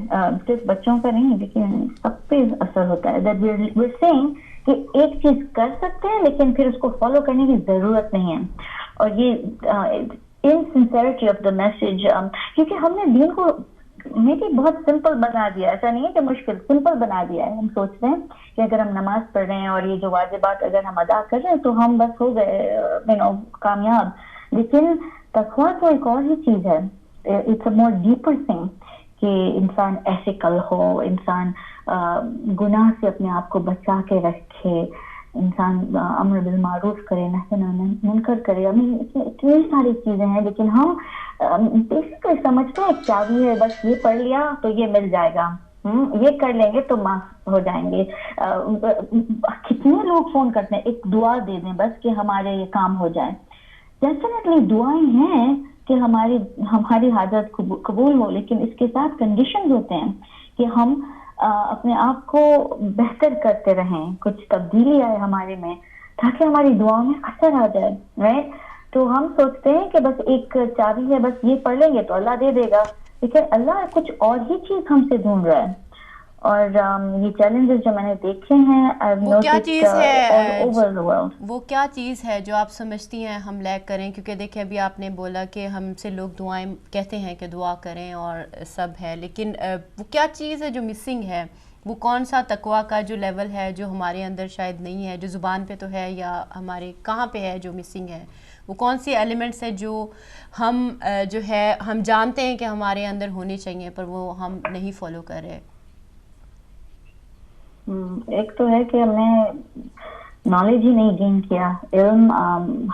صرف بچوں کا نہیں لیکن سب پہ اثر ہوتا ہے. that we're saying کہ ایک چیز کر سکتے ہیں لیکن پھر اس کو فالو کرنے کی ضرورت نہیں ہے. اور یہ انسنسیئرٹی آف دا میسج, کیونکہ ہم نے دین کو میری بہت سمپل بنا دیا, ایسا نہیں ہے کہ مشکل, سمپل بنا دیا ہے. ہم سوچتے ہیں کہ اگر ہم نماز پڑھ رہے ہیں اور یہ جو واجبات اگر ہم ادا کر رہے ہیں تو ہم بس ہو گئے کامیاب. لیکن تقویٰ تو ایک اور ہی چیز ہے, it's a more deeper thing کہ انسان ایتھیکل ہو, انسان گناہ سے اپنے آپ کو بچا کے رکھے, انسان امر بالمعروف کرے, نہی عن المنکر کرے. اتنی ساری چیزیں ہیں لیکن ہم بیسکلی سمجھتے ہیں کیا بھی ہے, بس یہ پڑھ لیا تو یہ مل جائے گا, یہ کر لیں گے تو مارکس ہو جائیں گے. کتنے لوگ فون کرتے ہیں ایک دعا دے دیں بس کہ ہمارے یہ کام ہو جائے. ڈیفینیٹلی دعائیں ہیں کہ ہماری حاجت قبول ہو, لیکن اس کے ساتھ کنڈیشنز ہوتے ہیں کہ ہم اپنے آپ کو بہتر کرتے رہیں, کچھ تبدیلی آئے ہمارے میں تاکہ ہماری دعاؤں میں اثر آ جائے, رائٹ. تو ہم سوچتے ہیں کہ بس ایک چابی ہے, بس یہ پڑھ لیں گے تو اللہ دے دے گا, لیکن اللہ کچھ اور ہی چیز ہم سے ڈھونڈ رہا ہے. اور یہ چیلنجز جو میں نے دیکھے ہیں وہ کیا چیز ہے, وہ کیا چیز ہے جو آپ سمجھتی ہیں ہم لیک کریں؟ کیونکہ دیکھیں ابھی آپ نے بولا کہ ہم سے لوگ دعائیں کہتے ہیں کہ دعا کریں اور سب ہے, لیکن وہ کیا چیز ہے جو مسنگ ہے؟ وہ کون سا تقویٰ کا جو لیول ہے جو ہمارے اندر شاید نہیں ہے, جو زبان پہ تو ہے یا ہمارے کہاں پہ ہے جو مسنگ ہے؟ وہ کون سی ایلیمنٹس ہے جو ہم جو ہے ہم جانتے ہیں کہ ہمارے اندر ہونی چاہیے پر وہ ہم نہیں فالو کر رہے؟ ایک تو ہے کہ ہم نے نالج ہی نہیں گین کیا. علم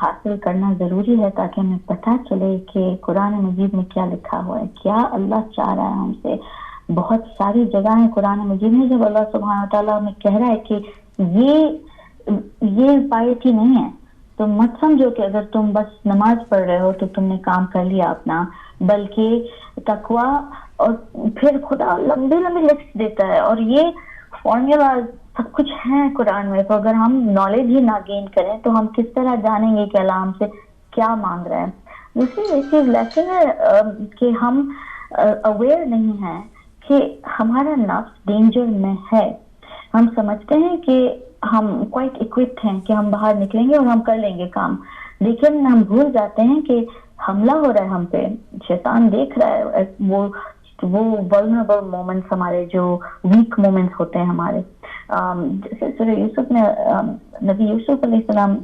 حاصل کرنا ضروری ہے تاکہ ہمیں پتہ چلے کہ قرآن مجید میں کیا لکھا ہوا ہے, کیا اللہ چاہ رہا ہے ہم سے. بہت ساری جگہ ہیں قرآن مجید میں جب اللہ سبحانہ وتعالیٰ ہمیں کہہ رہا ہے کہ یہ پائیٹی نہیں ہے, تو مت سمجھو کہ اگر تم بس نماز پڑھ رہے ہو تو تم نے کام کر لیا اپنا, بلکہ تقویٰ اور پھر خدا لمبی لمبی لسٹ دیتا ہے اور یہ فارمولا سب کچھ ہے قرآن میں. تو اگر ہم نالج ہی نہ گین کریں تو ہم کس طرح جانیں گے کہ اللہ ہم سے کیا مانگ رہا ہے. دوسری ایک چیز لیسن ہے کہ ہم اویئر نہیں ہیں کہ ہمارا نفس ڈینجر میں ہے. ہم سمجھتے ہیں کہ ہم کوائٹ اکوپڈ ہیں کہ ہم باہر نکلیں گے اور ہم کر لیں گے کام, لیکن ہم بھول جاتے ہیں کہ حملہ ہو رہا ہے ہم پہ, شیطان دیکھ رہا ہے. وہ vulnerable moments ہمارے جو ویک مومنٹس ہوتے ہیں ہمارے, جیسے سورہ یوسف میں نبی یوسف علیہ السلام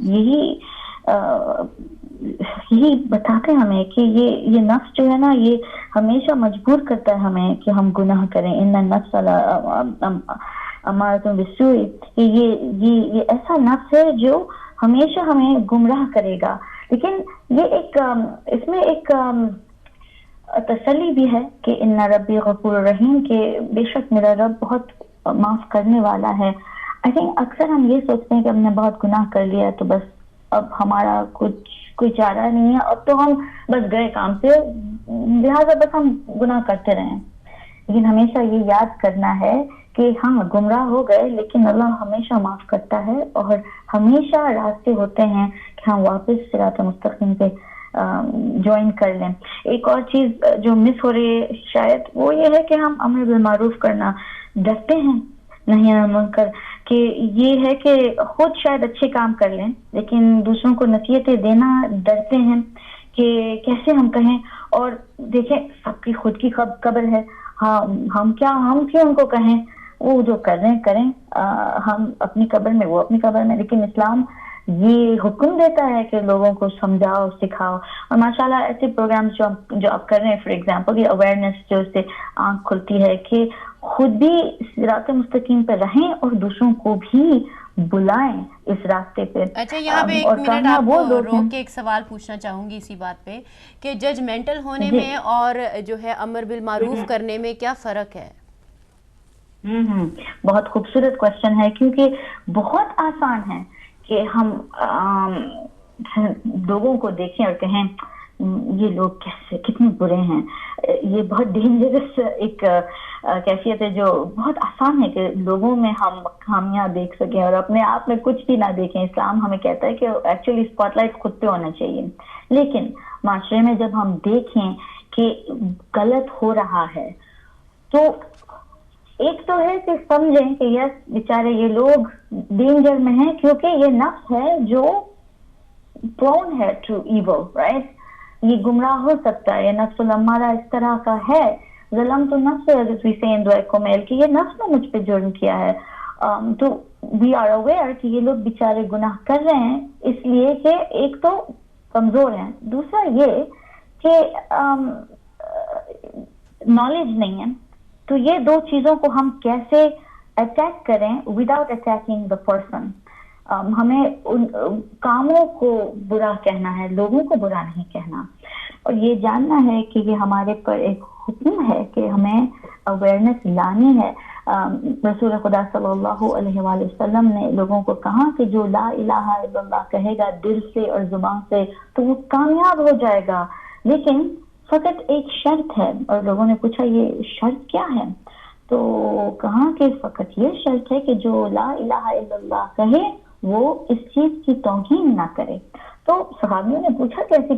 یہی بتاتے ہیں ہمیں کہ یہ نفس جو ہے نا یہ ہمیشہ مجبور کرتا ہے ہمیں کہ ہم گناہ کریں. ان النفس امارۃ بالسوء, کہ یہ ایسا نفس ہے جو ہمیشہ ہمیں گمراہ کرے گا. لیکن یہ اس میں ایک تسلی بھی ہے کہ ان ربی غفور رحیم, کہ بے شک میرا رب بہت معاف کرنے والا ہے. آئی تھنک اکثر ہم یہ سوچتے ہیں کہ ہم نے بہت گناہ کر لیا تو بس اب ہمارا کوئی چارہ نہیں ہے, اب تو ہم بس گئے کام سے, لہٰذا بس ہم گناہ کرتے رہیں. لیکن ہمیشہ یہ یاد کرنا ہے کہ ہاں گمراہ ہو گئے لیکن اللہ ہمیشہ معاف کرتا ہے اور ہمیشہ راستے ہوتے ہیں کہ ہم واپس صراط مستقیم پہ جوائن کر لیں. ایک اور چیز جو مس ہو رہی ہے شاید وہ یہ ہے کہ ہم امر بالمعروف کرنا ڈرتے ہیں, نہیں منکر, کہ یہ ہے کہ خود شاید اچھے کام کر لیں لیکن دوسروں کو نصیحتیں دینا ڈرتے ہیں کہ کیسے ہم کہیں. اور دیکھیں سب کی خود کی قبر ہے, ہاں ہم کیوں ان کو کہیں, وہ جو کر رہے ہیں کریں, ہم اپنی قبر میں وہ اپنی قبر میں. لیکن اسلام یہ حکم دیتا ہے کہ لوگوں کو سمجھاؤ سکھاؤ. اور ماشاءاللہ ایسے پروگرامز جو آپ کر رہے ہیں, فار ایگزامپل یہ اویئرنیس جو اس سے آنکھ کھلتی ہے کہ خود بھی صراط مستقیم پہ رہیں اور دوسروں کو بھی بلائیں اس راستے پہ. اچھا یہاں پہ ایک منٹ آپ کو روک کے ایک سوال پوچھنا چاہوں گی اسی بات پہ کہ ججمنٹل ہونے میں اور جو ہے امر بالمعروف کرنے میں کیا فرق ہے؟ بہت خوبصورت کوشچن ہے, کیونکہ بہت آسان ہے کہ ہم لوگوں کو دیکھیں اور کہیں یہ لوگ کیسے کتنے برے ہیں. یہ بہت ڈینجرس ایک کیفیت ہے جو بہت آسان ہے کہ لوگوں میں ہم خامیاں دیکھ سکیں اور اپنے آپ میں کچھ بھی نہ دیکھیں. اسلام ہمیں کہتا ہے کہ ایکچولی اسپاٹ لائٹ خود پہ ہونا چاہیے, لیکن معاشرے میں جب ہم دیکھیں کہ غلط ہو رہا ہے تو ایک تو ہے کہ سمجھیں کہ یس بیچارے یہ لوگ ڈینجر میں ہیں کیونکہ یہ نفس ہے جو prone ہے ٹو ایول, رائٹ. یہ گمراہ ہو سکتا ہے, یہ نفس الامارہ اس طرح کا ہے. ظلم تو نفس ہے کہ یہ نفس نے مجھ پہ جرم کیا ہے. تو وی آر اویئر کہ یہ لوگ بیچارے گناہ کر رہے ہیں اس لیے کہ ایک تو کمزور ہیں, دوسرا یہ کہ نالج نہیں ہے. تو یہ دو چیزوں کو ہم کیسے اٹیک کریں وداؤٹ اٹیکنگ دا پرسن. ہمیں ان کاموں کو برا کہنا ہے, لوگوں کو برا نہیں کہنا, اور یہ جاننا ہے کہ یہ ہمارے پر ایک حکم ہے کہ ہمیں اویئرنیس لانی ہے. رسول خدا صلی اللہ علیہ وآلہ وسلم نے لوگوں کو کہا کہ جو لا الہ الا اللہ کہے گا دل سے اور زبان سے تو وہ کامیاب ہو جائے گا, لیکن فقط ایک شرط ہے. اور لوگوں نے پوچھا یہ شرط کیا ہے, تو کہا کہ فقط یہ شرط ہے کہ جو لا الہ الا اللہ کہے وہ اس چیز کی توہین نہ کرے. تو صحابیوں نے پوچھا کہ ایسی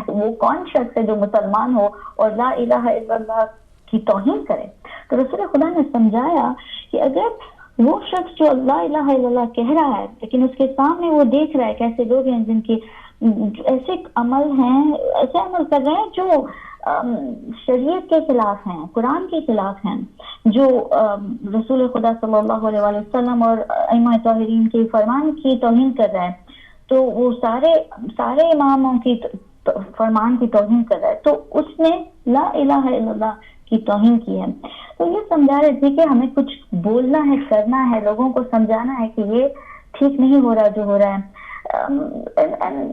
وہ کون شخص ہے جو مسلمان ہو اور لا الہ الا اللہ کی توہین کرے. تو رسول خدا نے سمجھایا کہ اگر وہ شخص جو لا الہ الا اللہ کہہ رہا ہے لیکن اس کے سامنے وہ دیکھ رہا ہے کیسے لوگ ہیں جن کی ایسے عمل ہیں, ایسے عمل کر رہے ہیں جو شریعت کے خلاف ہیں, قرآن کے خلاف ہیں, جو رسول خدا صلی اللہ علیہ وسلم اور ائمہ طاہرین کے فرمان کی توہین کر رہا ہے, تو وہ سارے اماموں کی فرمان کی توہین کر رہا ہے, تو اس نے لا الہ الا اللہ کی توہین کی ہے. تو یہ سمجھا رہے تھے کہ ہمیں کچھ بولنا ہے, کرنا ہے, لوگوں کو سمجھانا ہے کہ یہ ٹھیک نہیں ہو رہا جو ہو رہا ہے.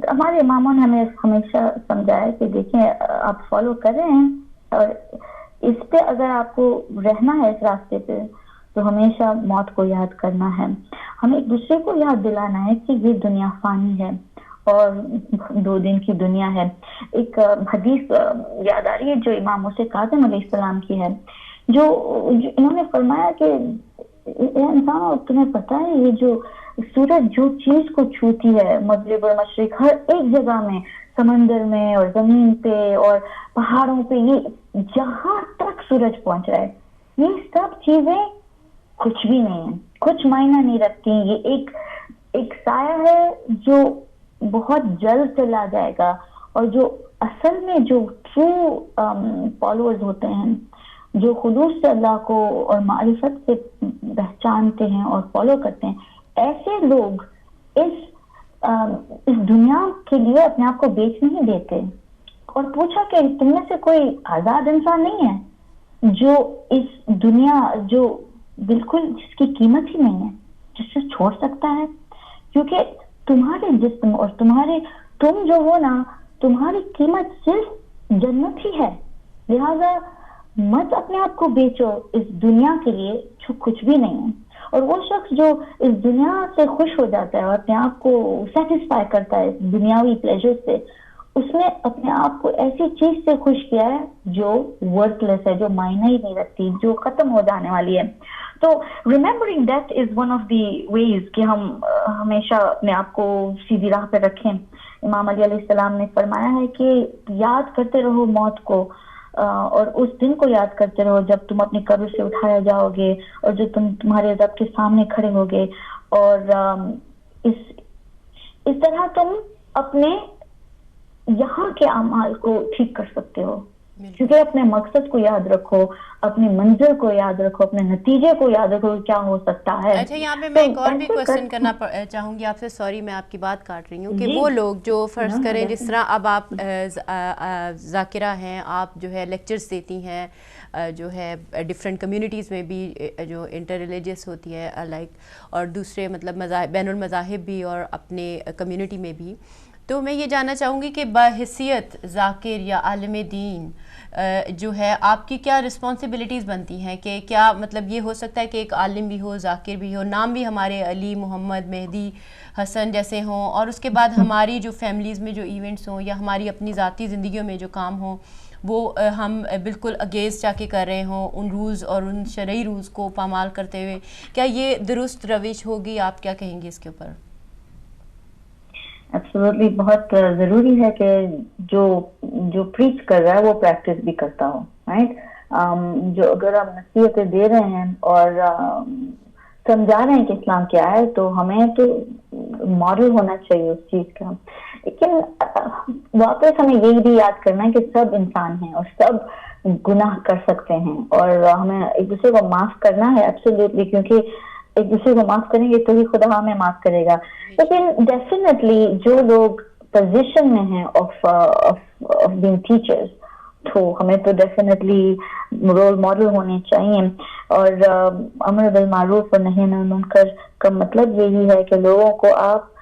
ہمارے اماموں نے ہمیں ہمیشہ سمجھایا کہ دیکھیں آپ فالو کر رہے ہیں اور اس پہ اگر آپ کو رہنا ہے اس راستے پہ تو ہمیشہ موت کو یاد کرنا ہے. ہمیں ایک دوسرے کو یاد دلانا ہے کہ یہ دنیا فانی ہے اور 2 دن کی دنیا ہے. ایک حدیث یاد آ رہی ہے جو امام موسیٰ کاظم علیہ السلام کی ہے, جو انہوں نے فرمایا کہ انسانوں تمہیں پتہ ہے یہ جو سورج جو چیز کو چھوتی ہے مغرب اور مشرق ہر ایک جگہ میں, سمندر میں اور زمین پہ اور پہاڑوں پہ, یہ جہاں تک سورج پہنچ رہا ہے یہ سب چیزیں کچھ بھی نہیں ہیں, کچھ معنی نہیں رکھتی. یہ ایک سایہ ہے جو بہت جلد چلا جائے گا, اور جو اصل میں جو ٹرو فالوورز ہوتے ہیں جو خلوص سے اللہ کو اور معرفت سے پہچانتے ہیں اور فالو کرتے ہیں, ایسے لوگ اس دنیا کے لیے اپنے آپ کو بیچ نہیں دیتے. اور پوچھا کہ تم میں سے کوئی آزاد انسان نہیں ہے جو اس دنیا جو بالکل جس کی قیمت ہی نہیں ہے جس سے چھوڑ سکتا ہے, کیونکہ تمہارے جسم اور تم جو ہو نا تمہاری قیمت صرف جنت ہی ہے. لہذا مت اپنے آپ کو بیچو اس دنیا کے لیے جو کچھ بھی نہیں ہے. اور وہ شخص جو اس دنیا سے خوش ہو جاتا ہے اور اپنے آپ کو سیٹسفائی کرتا ہے دنیاوی پلیجر سے, اس نے اپنے آپ کو ایسی چیز سے خوش کیا ہے جو ورتھ لیس ہے, جو معنی ہی نہیں رکھتی, جو ختم ہو جانے والی ہے. تو remembering that is one of the ways کہ ہم ہمیشہ اپنے آپ کو سیدھی راہ پہ رکھیں. امام علی علیہ السلام نے فرمایا ہے کہ یاد کرتے رہو موت کو, اور اس دن کو یاد کرتے رہو جب تم اپنی قبر سے اٹھایا جاؤ گے, اور جو تمہارے رب کے سامنے کھڑے ہوگے, اور اس طرح تم اپنے یہاں کے اعمال کو ٹھیک کر سکتے ہو, کیونکہ اپنے مقصد کو یاد رکھو, اپنی منزل کو یاد رکھو, اپنے نتیجے کو یاد رکھو کیا ہو سکتا ہے. اچھا, یہاں پہ میں ایک اور بھی کوشچن کرنا چاہوں گی آپ سے, سوری میں آپ کی بات کاٹ رہی ہوں, کہ وہ لوگ جو فرض کریں جس طرح اب آپ ذاکرہ ہیں, آپ جو ہے لیکچرز دیتی ہیں جو ہے ڈفرینٹ کمیونٹیز میں بھی جو انٹر ریلیجیس ہوتی ہے لائک, اور دوسرے مطلب بین المذاہب بھی اور اپنے کمیونٹی میں بھی, تو میں یہ جاننا چاہوں گی کہ بحیثیت ذاکر یا عالم دین جو ہے آپ کی کیا رسپانسبلٹیز بنتی ہیں, کہ کیا مطلب یہ ہو سکتا ہے کہ ایک عالم بھی ہو, ذاکر بھی ہو, نام بھی ہمارے علی, محمد, مہدی, حسن جیسے ہوں, اور اس کے بعد ہماری جو فیملیز میں جو ایونٹس ہوں یا ہماری اپنی ذاتی زندگیوں میں جو کام ہوں وہ ہم بالکل اگینسٹ جا کے کر رہے ہوں ان رولز اور ان شرعی رولز کو پامال کرتے ہوئے, کیا یہ درست روش ہوگی؟ آپ کیا کہیں گے اس کے اوپر؟ ایبسولوٹلی, بہت ضروری ہے کہ جو پریچ کر رہا ہے وہ پریکٹس بھی کرتا ہو, رائٹ. جو اگر ہم نصیحتیں دے رہے ہیں اور سمجھا رہے ہیں کہ اسلام کیا ہے, تو ہمیں تو ماڈل ہونا چاہیے اس چیز کا. لیکن واپس ہمیں یہی بھی یاد کرنا ہے کہ سب انسان ہیں اور سب گناہ کر سکتے ہیں, اور ہمیں ایک دوسرے کو معاف کرنا ہے ایبسولوٹلی, کیونکہ ایک دوسرے کو معاف کریں گے تو ہی خدا ہمیں معاف کرے گا. لیکن ڈیفینیٹلی جو لوگ پوزیشن میں ہیں آف بینگ ٹیچرز, تو ہمیں تو ڈیفینیٹلی رول ماڈل ہونے چاہیے. اور امر بالمعروف اور نہی عن المنکر کا مطلب یہی ہے کہ لوگوں کو آپ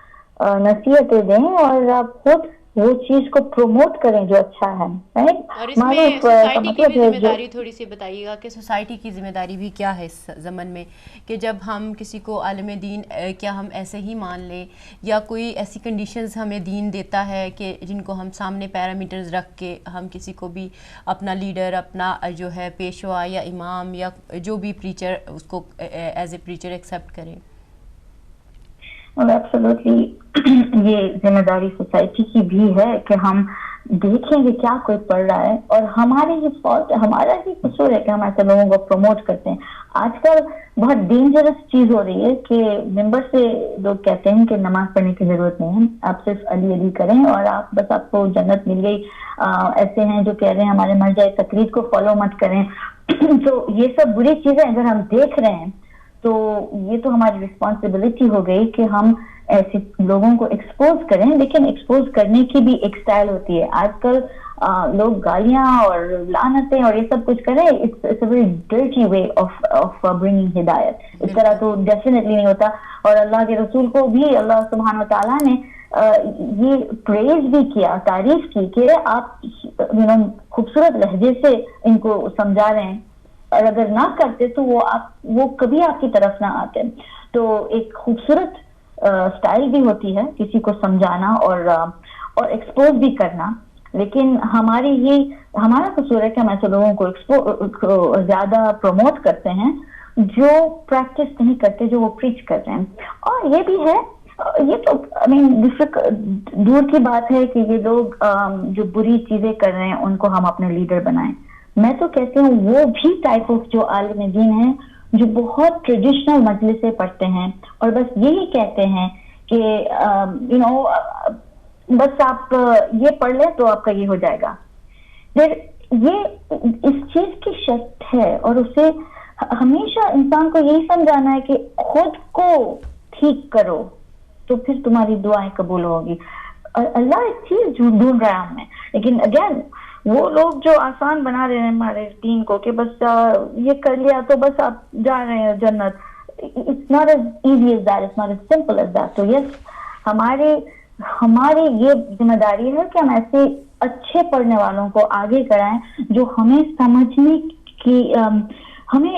نصیحتیں دیں اور آپ خود وہ چیز کو پروموٹ کریں جو اچھا ہے. اور اس میں سوسائٹی کی بھی ذمہ داری تھوڑی سی بتائیے گا کہ سوسائٹی کی ذمہ داری بھی کیا ہے اس زمن میں, کہ جب ہم کسی کو عالم دین کیا ہم ایسے ہی مان لیں, یا کوئی ایسی کنڈیشنز ہمیں دین دیتا ہے کہ جن کو ہم سامنے پیرامیٹرز رکھ کے ہم کسی کو بھی اپنا لیڈر, اپنا جو ہے پیشوا یا امام یا جو بھی پریچر, اس کو ایز اے پریچر ایکسیپٹ کریں؟ اور ایبسولوٹلی یہ ذمہ داری سوسائٹی کی بھی ہے کہ ہم دیکھیں کہ کیا کوئی پڑھ رہا ہے, اور ہماری ہی فالٹ, ہمارا ہی قصور ہے کہ ہم ایسے لوگوں کو پروموٹ کرتے ہیں. آج کل بہت ڈینجرس چیز ہو رہی ہے کہ ممبر سے لوگ کہتے ہیں کہ نماز پڑھنے کی ضرورت نہیں ہے, آپ صرف علی علی کریں اور آپ بس آپ کو جنت مل گئی. ایسے ہیں جو کہہ رہے ہیں ہمارے مرجع تقلید کو فالو مت کریں. تو یہ سب بری چیزیں اگر ہم دیکھ رہے ہیں تو یہ تو ہماری رسپانسبلٹی ہو گئی کہ ہم ایسے لوگوں کو ایکسپوز کریں. لیکن ایکسپوز کرنے کی بھی ایک سٹائل ہوتی ہے. آج کل لوگ گالیاں اور لعنتیں اور یہ سب کچھ کریں, it's a very dirty way of bringing ہدایت. اس طرح تو ڈیفینیٹلی نہیں ہوتا. اور اللہ کے رسول کو بھی اللہ سبحانہ و تعالیٰ نے یہ پریز بھی کیا, تعریف کی کہ آپ خوبصورت لہجے سے ان کو سمجھا رہے ہیں, اور اگر نہ کرتے تو وہ کبھی آپ کی طرف نہ آتے. تو ایک خوبصورت سٹائل بھی ہوتی ہے کسی کو سمجھانا اور ایکسپوز بھی کرنا. لیکن ہمارا قصور ہے کہ ہم ایسے لوگوں کو زیادہ پروموٹ کرتے ہیں جو پریکٹس نہیں کرتے, جو وہ پریچ کر رہے ہیں. اور یہ بھی ہے, یہ تو دور کی بات ہے کہ یہ لوگ جو بری چیزیں کر رہے ہیں ان کو ہم اپنے لیڈر بنائیں. میں تو کہتی ہوں وہ بھی ٹائپ آف جو عالم دین ہیں جو بہت ٹریڈیشنل مجلس سے پڑھتے ہیں اور بس یہی کہتے ہیں کہ بس آپ یہ پڑھ لیں تو آپ کا یہ ہو جائے گا. یہ اس چیز کی شرط ہے, اور اسے ہمیشہ انسان کو یہی سمجھانا ہے کہ خود کو ٹھیک کرو تو پھر تمہاری دعائیں قبول ہوگی. اللہ ایک چیز ڈھونڈ رہا ہے ہمیں. لیکن اگین وہ لوگ جو آسان بنا رہے ہیں ہمارے دین کو کہ بس یہ کر لیا تو بس آپ جا رہے ہیں جنت. It's not as easy as that. It's not as simple as that. تو yes, ہماری یہ ذمہ داری ہے کہ ہم ایسے اچھے پڑھنے والوں کو آگے کرائیں جو ہمیں سمجھنے کی ہمیں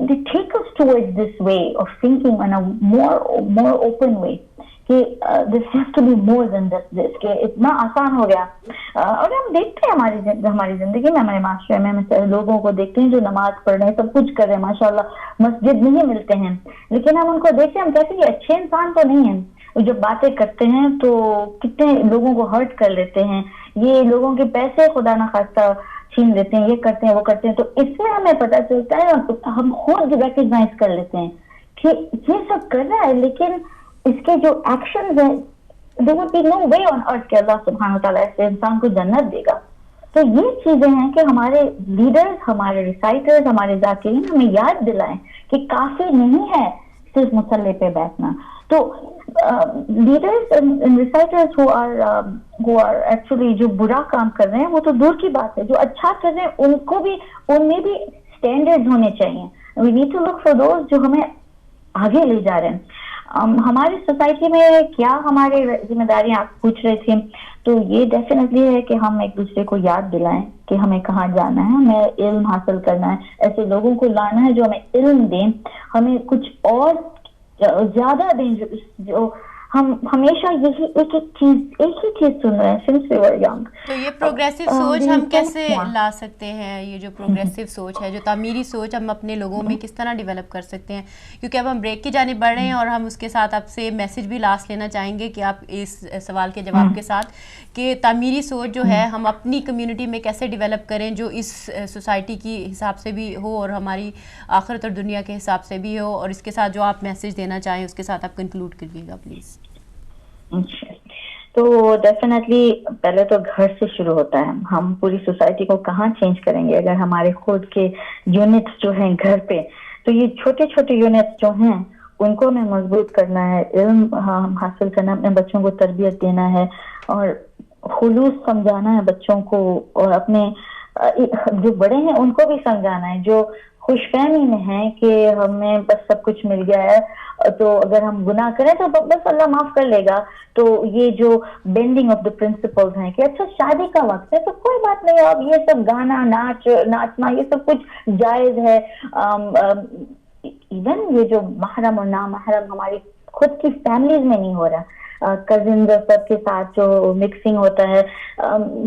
they take us towards this way of thinking in a more open way. کہ this has to be more than just this, کہ اتنا آسان ہو گیا. اور ہم دیکھتے ہیں ہماری زندگی میں، ہمارے معاشرے میں لوگوں کو دیکھتے ہیں جو نماز پڑھ رہے ہیں، سب کچھ کر رہے ہیں، ماشاءاللہ مسجد نہیں ملتے ہیں، لیکن ہم ان کو دیکھتے ہیں، ہم کہتے ہیں یہ اچھے انسان تو نہیں ہیں. جب باتیں کرتے ہیں تو کتنے لوگوں کو ہرٹ کر لیتے ہیں، یہ لوگوں کے پیسے خدا نہ خواستہ چھین لیتے ہیں، یہ کرتے ہیں وہ کرتے ہیں. تو اس سے ہمیں پتہ چلتا ہے، ہم خود ریکگنائز کر لیتے ہیں کہ یہ سب کر رہا ہے، لیکن اس کے جو ایکشنز ہیں there would be no way on earth کہ اللہ سبحانہ وتعالیٰ ایسے انسان کو جنت دے گا. تو یہ چیزیں ہیں کہ ہمارے لیڈرز، ہمارے ریسائٹرز، ہمارے ذاکرین ہمیں یاد دلائیں کہ کافی نہیں ہے صرف مصلی پہ بیٹھنا. تو leaders and reciters who are actually جو برا کام کر رہے ہیں وہ تو دور کی بات ہے، جو اچھا کر رہے ہیں ان کو بھی، ان میں بھی اسٹینڈرڈ ہونے چاہیے. we need to look for those جو ہمیں آگے لے جا رہے ہیں. ہماری سوسائٹی میں کیا ہماری ذمہ داریاں آپ پوچھ رہے تھے، تو یہ ڈیفینیٹلی ہے کہ ہم ایک دوسرے کو یاد دلائیں کہ ہمیں کہاں جانا ہے، ہمیں علم حاصل کرنا ہے، ایسے لوگوں کو لانا ہے جو ہمیں علم دیں، ہمیں کچھ اور زیادہ دیں، جو ہم ہمیشہ یہی ایک ہی چیز سن رہے ہیں since we were young. تو یہ پروگریسو سوچ ہم کیسے لا سکتے ہیں؟ یہ جو پروگریسو سوچ ہے، جو تعمیری سوچ ہم اپنے لوگوں میں کس طرح ڈیولپ کر سکتے ہیں؟ کیونکہ اب ہم بریک کی جانب بڑھ رہے ہیں اور ہم اس کے ساتھ آپ سے میسج بھی لاسٹ لینا چاہیں گے کہ آپ اس سوال کے جواب کے ساتھ کہ تعمیری سوچ جو ہے ہم اپنی کمیونٹی میں کیسے ڈیولپ کریں جو اس سوسائٹی کی حساب سے بھی ہو اور ہماری آخرت اور دنیا کے حساب سے بھی ہو. اور اس کے ساتھ جو آپ میسج دینا چاہیں اس کے ساتھ آپ کنکلوڈ کریے گا پلیز. تو ڈیفینیٹلی پہلے تو گھر سے شروع ہوتا ہے. ہم پوری سوسائٹی کو کہاں چینج کریں گے اگر ہمارے خود کے یونٹس جو ہیں گھر پہ؟ تو یہ چھوٹے چھوٹے یونٹس جو ہیں ان کو ہمیں مضبوط کرنا ہے، علم حاصل کرنا، اپنے بچوں کو تربیت دینا ہے اور خلوص سمجھانا ہے بچوں کو، اور اپنے جو بڑے ہیں ان کو بھی سمجھانا ہے جو خوش فہمی میں ہیں کہ ہمیں بس سب کچھ مل گیا ہے، تو اگر ہم گناہ کریں تو بس اللہ معاف کر لے گا. تو یہ جو بینڈنگ آف دا پرنسپلز ہیں کہ اچھا شادی کا وقت ہے تو کوئی بات نہیں، اب یہ سب گانا ناچنا یہ سب کچھ جائز ہے. ایون یہ جو محرم اور نامحرم ہماری خود کی فیملیز میں نہیں ہو رہا، کزنز اور سب کے ساتھ جو مکسنگ ہوتا ہے،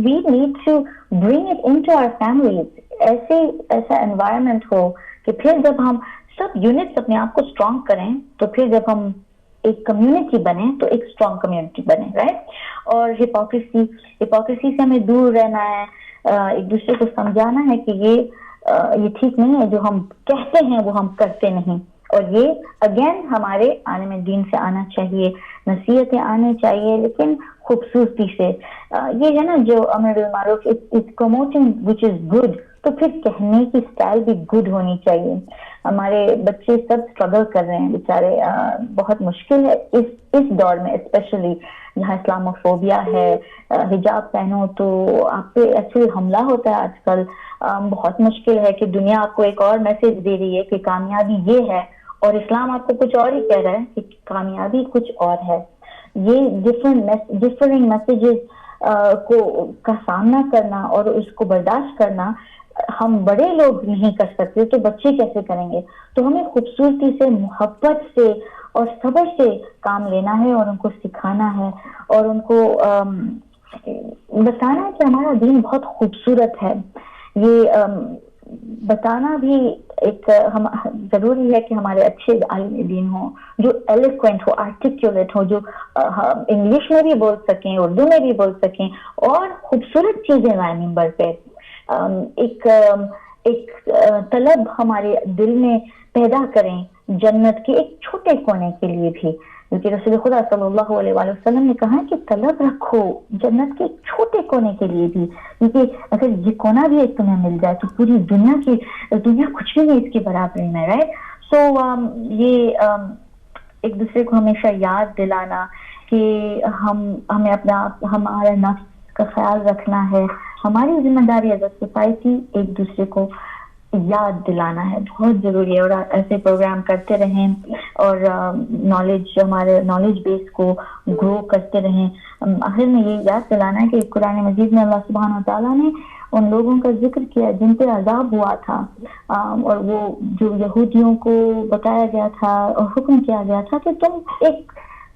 we need to bring it into our families. ایسا انوائرمنٹ ہو کہ پھر جب ہم سب یونٹس اپنے آپ کو اسٹرانگ کریں تو پھر جب ہم ایک کمیونٹی بنے تو ایک اسٹرانگ کمیونٹی بنے، رائٹ. اور ہپوکریسی سے ہمیں دور رہنا ہے، ایک دوسرے کو سمجھانا ہے کہ یہ ٹھیک نہیں ہے، جو ہم کہتے ہیں وہ ہم کرتے نہیں. اور یہ اگین ہمارے آنے میں دین سے آنا چاہیے، نصیحتیں آنے چاہیے لیکن خوبصورتی سے. یہ ہے نا جو امر بالمعروف is promoting which is good, تو پھر کہنے کی اسٹائل بھی گڈ ہونی چاہیے. ہمارے بچے سب اسٹرگل کر رہے ہیں بیچارے، بہت مشکل ہے اس دور میں، اسپیشلی جہاں اسلاموفوبیا ہے. حجاب پہنو تو آپ پہ ایکچولی حملہ ہوتا ہے آج کل. بہت مشکل ہے کہ دنیا آپ کو ایک اور میسج دے رہی ہے کہ کامیابی یہ ہے اور اسلام آپ کو کچھ اور ہی کہہ رہا ہے کہ کامیابی کچھ اور ہے. یہ ڈفرنٹ میسیجز کا سامنا کرنا اور اس کو برداشت کرنا ہم بڑے لوگ نہیں کر سکتے تو بچے کیسے کریں گے؟ تو ہمیں خوبصورتی سے، محبت سے اور صبر سے کام لینا ہے اور ان کو سکھانا ہے اور ان کو بتانا ہے کہ ہمارا دین بہت خوبصورت ہے. یہ بتانا بھی ایک ضروری ہے کہ ہمارے اچھے عالم دین ہوں جو ایلیکوینٹ ہو، آرٹیکولیٹ ہو، جو انگلش میں بھی بول سکیں، اردو میں بھی بول سکیں اور خوبصورت چیزیں لائیں ممبر پہ. ایک طلب ہمارے دل میں پیدا کریں جنت کے ایک چھوٹے کونے کے لیے بھی، کیونکہ رسول خدا صلی اللہ علیہ وآلہ وسلم نے کہا کہ طلب رکھو جنت کے چھوٹے کونے کے لیے بھی، کیونکہ اگر یہ کونا بھی ایک تمہیں مل جائے تو پوری دنیا کچھ بھی نہیں اس کی برابری میں، رائٹ. سو یہ ایک دوسرے کو ہمیشہ یاد دلانا کہ ہمیں ہمارا نفس کا خیال رکھنا ہے، ہماری ذمہ داری ایز اے سوسائٹی ایک دوسرے کو یاد دلانا ہے، بہت ضروری ہے. اور ایسے پروگرام کرتے رہیں اور ہمارے نالج بیس کو گرو کرتے رہیں. آخر میں یہ یاد دلانا ہے کہ قرآن مجید میں اللہ سبحانہ و تعالیٰ نے ان لوگوں کا ذکر کیا جن پہ عذاب ہوا تھا، اور وہ جو یہودیوں کو بتایا گیا تھا اور حکم کیا گیا تھا کہ تم ایک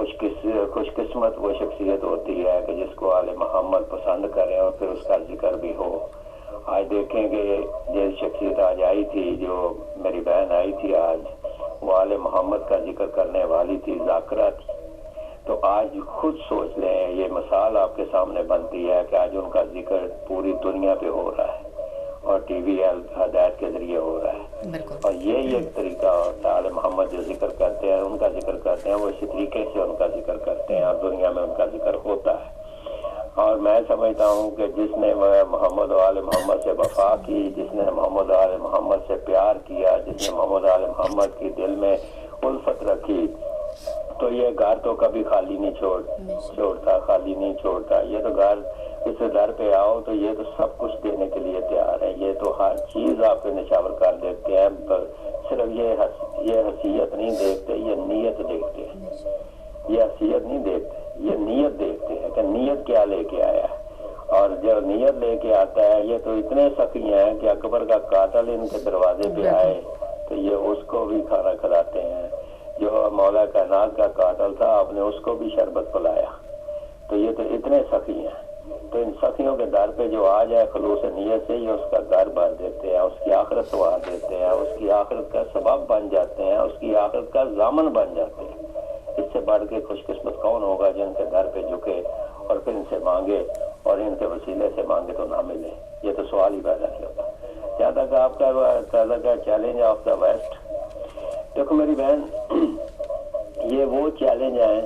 خوش قسمت وہ شخصیت ہوتی ہے کہ جس کو آل محمد پسند کریں اور پھر اس کا ذکر بھی ہو. آج دیکھیں کہ جس شخصیت آج آئی تھی، جو میری بہن آئی تھی آج، وہ آل محمد کا ذکر کرنے والی تھی، ذاکرہ تھی. تو آج خود سوچ لیں، یہ مثال آپ کے سامنے بنتی ہے کہ آج ان کا ذکر پوری دنیا پہ ہو رہا ہے اور ٹی وی ہدایت کے ذریعے ہو رہا ہے. اور یہی ایک طریقہ ہوتا ہے. آل محمد جو ذکر کرتے ہیں، ان کا ذکر کرتے ہیں، وہ اسی طریقے سے ان کا ذکر کرتے ہیں اور دنیا میں ان کا ذکر ہوتا ہے. اور میں سمجھتا ہوں کہ جس نے محمد و آل محمد سے وفا کی، جس نے محمد و آل محمد سے پیار کیا، جس نے محمد و آل محمد کی دل میں الفت رکھی، تو یہ گھر تو کبھی خالی نہیں چھوڑتا، خالی نہیں چھوڑتا. یہ تو گھر، اس در پہ آؤ تو یہ تو سب کچھ دینے کے لیے تیار ہے. یہ تو ہر چیز آپ پہ نشاور کر دیتے ہیں. صرف یہ حیثیت نہیں دیکھتے، یہ نیت دیکھتے ہیں. یہ حیثیت نہیں دیکھتے، یہ نیت دیکھتے ہیں کہ نیت کیا لے کے آیا ہے. اور جو نیت لے کے آتا ہے، یہ تو اتنے سخی ہیں کہ اکبر کا قاتل ان کے دروازے پہ آئے تو یہ اس کو بھی کھانا کھلاتے ہیں. جو مولا کائنات کا قاتل تھا، آپ نے اس کو بھی شربت پلایا. تو یہ تو اتنے سخی ہیں. تو ان سخیوں کے در پہ جو آ جائے خلوص نیت سے، یہ اس کا گھر بھر دیتے ہیں، اس کی آخرت سنوار دیتے ہیں، اس کی آخرت کا سبب بن جاتے ہیں، اس کی آخرت کا ضامن بن جاتے ہیں. اس سے بڑھ کے خوش قسمت کون ہوگا جن کے در پہ جھکے اور پھر ان سے مانگے اور ان کے وسیلے سے مانگے تو نہ ملے. یہ تو سوال ہی پیدا نہیں ہوتا. جہاں تک آپ کا چیلنج آف دا ویسٹ، دیکھو میری بہن، یہ وہ چیلنج ہیں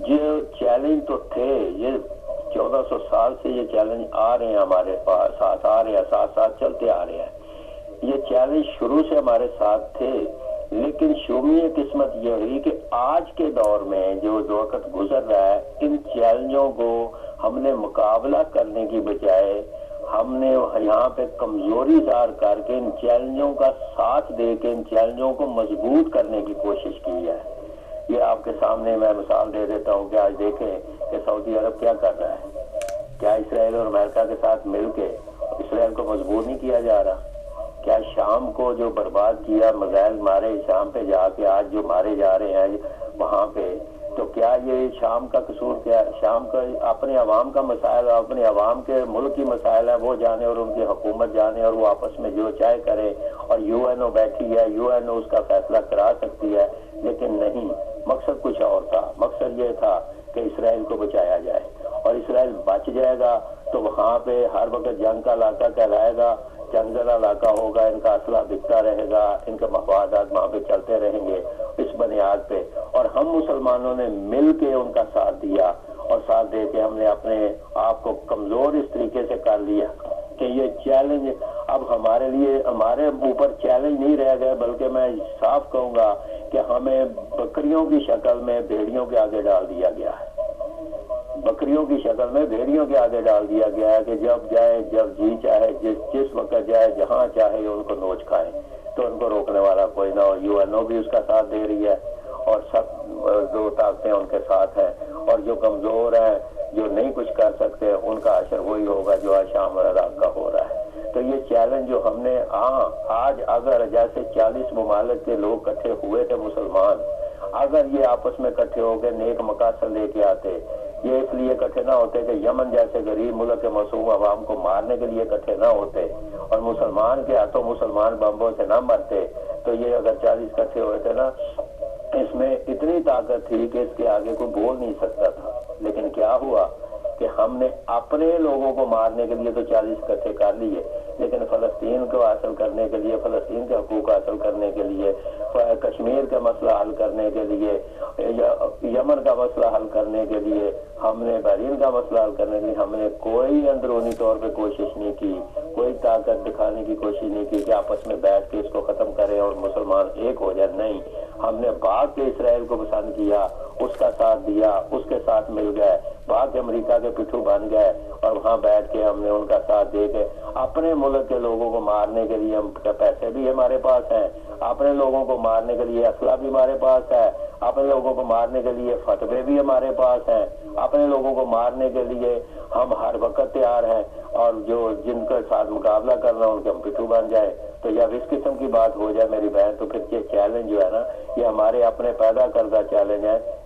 جو چیلنج تو تھے، یہ 1400 سال سے یہ چیلنج آ رہے ہیں، ہمارے پاس ساتھ آ رہے ہیں، ساتھ چلتے آ رہے ہیں. یہ چیلنج شروع سے ہمارے ساتھ تھے، لیکن شومی قسمت یہ ہوئی کہ آج کے دور میں جو وقت گزر رہا ہے، ان چیلنجوں کو ہم نے مقابلہ کرنے کی بجائے ہم نے یہاں پہ کمزوری ظاہر کر کے ان چیلنجوں کا ساتھ دے کے ان چیلنجوں کو مضبوط کرنے کی کوشش کی ہے. یہ آپ کے سامنے میں مثال دے دیتا ہوں کہ آج دیکھیں کہ سعودی عرب کیا کر رہا ہے. کیا اسرائیل اور امریکہ کے ساتھ مل کے اسرائیل کو مضبوط نہیں کیا جا رہا؟ کیا شام کو جو برباد کیا، میزائل مارے شام پہ جا کے، آج جو مارے جا رہے ہیں وہاں پہ، تو کیا یہ شام کا قصور کیا؟ شام کا اپنے عوام کا مسائل، اپنے عوام کے ملک کی مسائل ہیں، وہ جانے اور ان کی حکومت جانے اور وہ آپس میں جو چاہے کرے. اور یو این او بیٹھی ہے، یو این او اس کا فیصلہ کرا سکتی ہے، لیکن نہیں. مقصد کچھ اور تھا. مقصد یہ تھا کہ اسرائیل کو بچایا جائے، اور اسرائیل بچ جائے گا تو وہاں پہ ہر وقت جنگ کا علاقہ کہلائے گا، جنگ زدہ علاقہ ہوگا، ان کا اسلحہ بکتا رہے گا، ان کے مفادات وہاں پہ چلتے رہیں گے اس بنیاد پہ. اور ہم مسلمانوں نے مل کے ان کا ساتھ دیا، اور ساتھ دے کے ہم نے اپنے آپ کو کمزور اس طریقے سے کر لیا کہ یہ چیلنج اب ہمارے لیے، ہمارے اوپر چیلنج نہیں رہ گئے، بلکہ میں صاف کہوں گا کہ ہمیں بکریوں کی شکل میں بھیڑیوں کے آگے ڈال دیا گیا ہے. بکریوں کی شکل میں بھیڑیوں کے آگے ڈال دیا گیا ہے کہ جب جائے، جب جی چاہے، جس وقت جائے، جہاں چاہے ان کو نوچ کھائے، تو ان کو روکنے والا کوئی نہ ہو. یو این او بھی اس کا ساتھ دے رہی ہے، اور سب دو طاقتیں ان کے ساتھ ہیں. اور جو کمزور ہیں، جو نہیں کچھ کر سکتے، ان کا اثر وہی ہوگا جو آج شام اور عراق کا ہو رہا ہے. تو یہ چیلنج جو ہم نے آج اگر جیسے 40 ممالک کے لوگ اکٹھے ہوئے تھے مسلمان، اگر یہ آپس میں اکٹھے ہو کے نیک مقاصد لے کے آتے، یہ اس لیے اکٹھے نہ ہوتے کہ یمن جیسے غریب ملک کے معصوم عوام کو مارنے کے لیے اکٹھے نہ ہوتے، اور مسلمان کے ہاتھوں مسلمان بمبوں سے نہ مرتے، تو یہ اگر 40 اکٹھے ہوئے تھے نا، اس میں اتنی طاقت تھی کہ اس کے آگے کوئی بول نہیں سکتا تھا. لیکن کیا ہوا کہ ہم نے اپنے لوگوں کو مارنے کے لیے تو 40 اکٹھے کر لیے، لیکن فلسطین کو حاصل کرنے کے لیے، فلسطین کے حقوق حاصل کرنے کے لیے، کشمیر کا مسئلہ حل کرنے کے لیے، یمن کا مسئلہ حل کرنے کے لیے، ہم نے بحرین کا مسئلہ حل کرنے کے لیے ہم نے کوئی اندرونی طور پہ کوشش نہیں کی، کوئی طاقت دکھانے کی کوشش نہیں کی کہ آپس میں بیٹھ کے اس کو ختم کریں اور مسلمان ایک ہو جائے. نہیں، ہم نے بھاگ کے اسرائیل کو پسند کیا، اس کا ساتھ دیا، اس کے ساتھ مل گئے، بھاگ کے امریکہ کے پٹھو بن گئے، اور وہاں بیٹھ کے ہم نے ان کا ساتھ دے کے اپنے ملک کے لوگوں کو مارنے کے لیے پیسے بھی ہمارے پاس ہیں، اپنے لوگوں کو مارنے کے لیے اسلحہ بھی ہمارے پاس ہے، اپنے لوگوں کو مارنے کے لیے فتوے بھی ہمارے پاس ہیں، اپنے لوگوں کو مارنے کے لیے ہم ہر وقت تیار ہیں، اور جو جن کے ساتھ مقابلہ کرنا ان کے ہم پٹھو بن جائے. تو جب اس قسم کی بات ہو جائے میری بہن، تو پھر یہ چیلنج جو ہے نا، یہ ہمارے اپنے پیدا کردہ چیلنج ہے.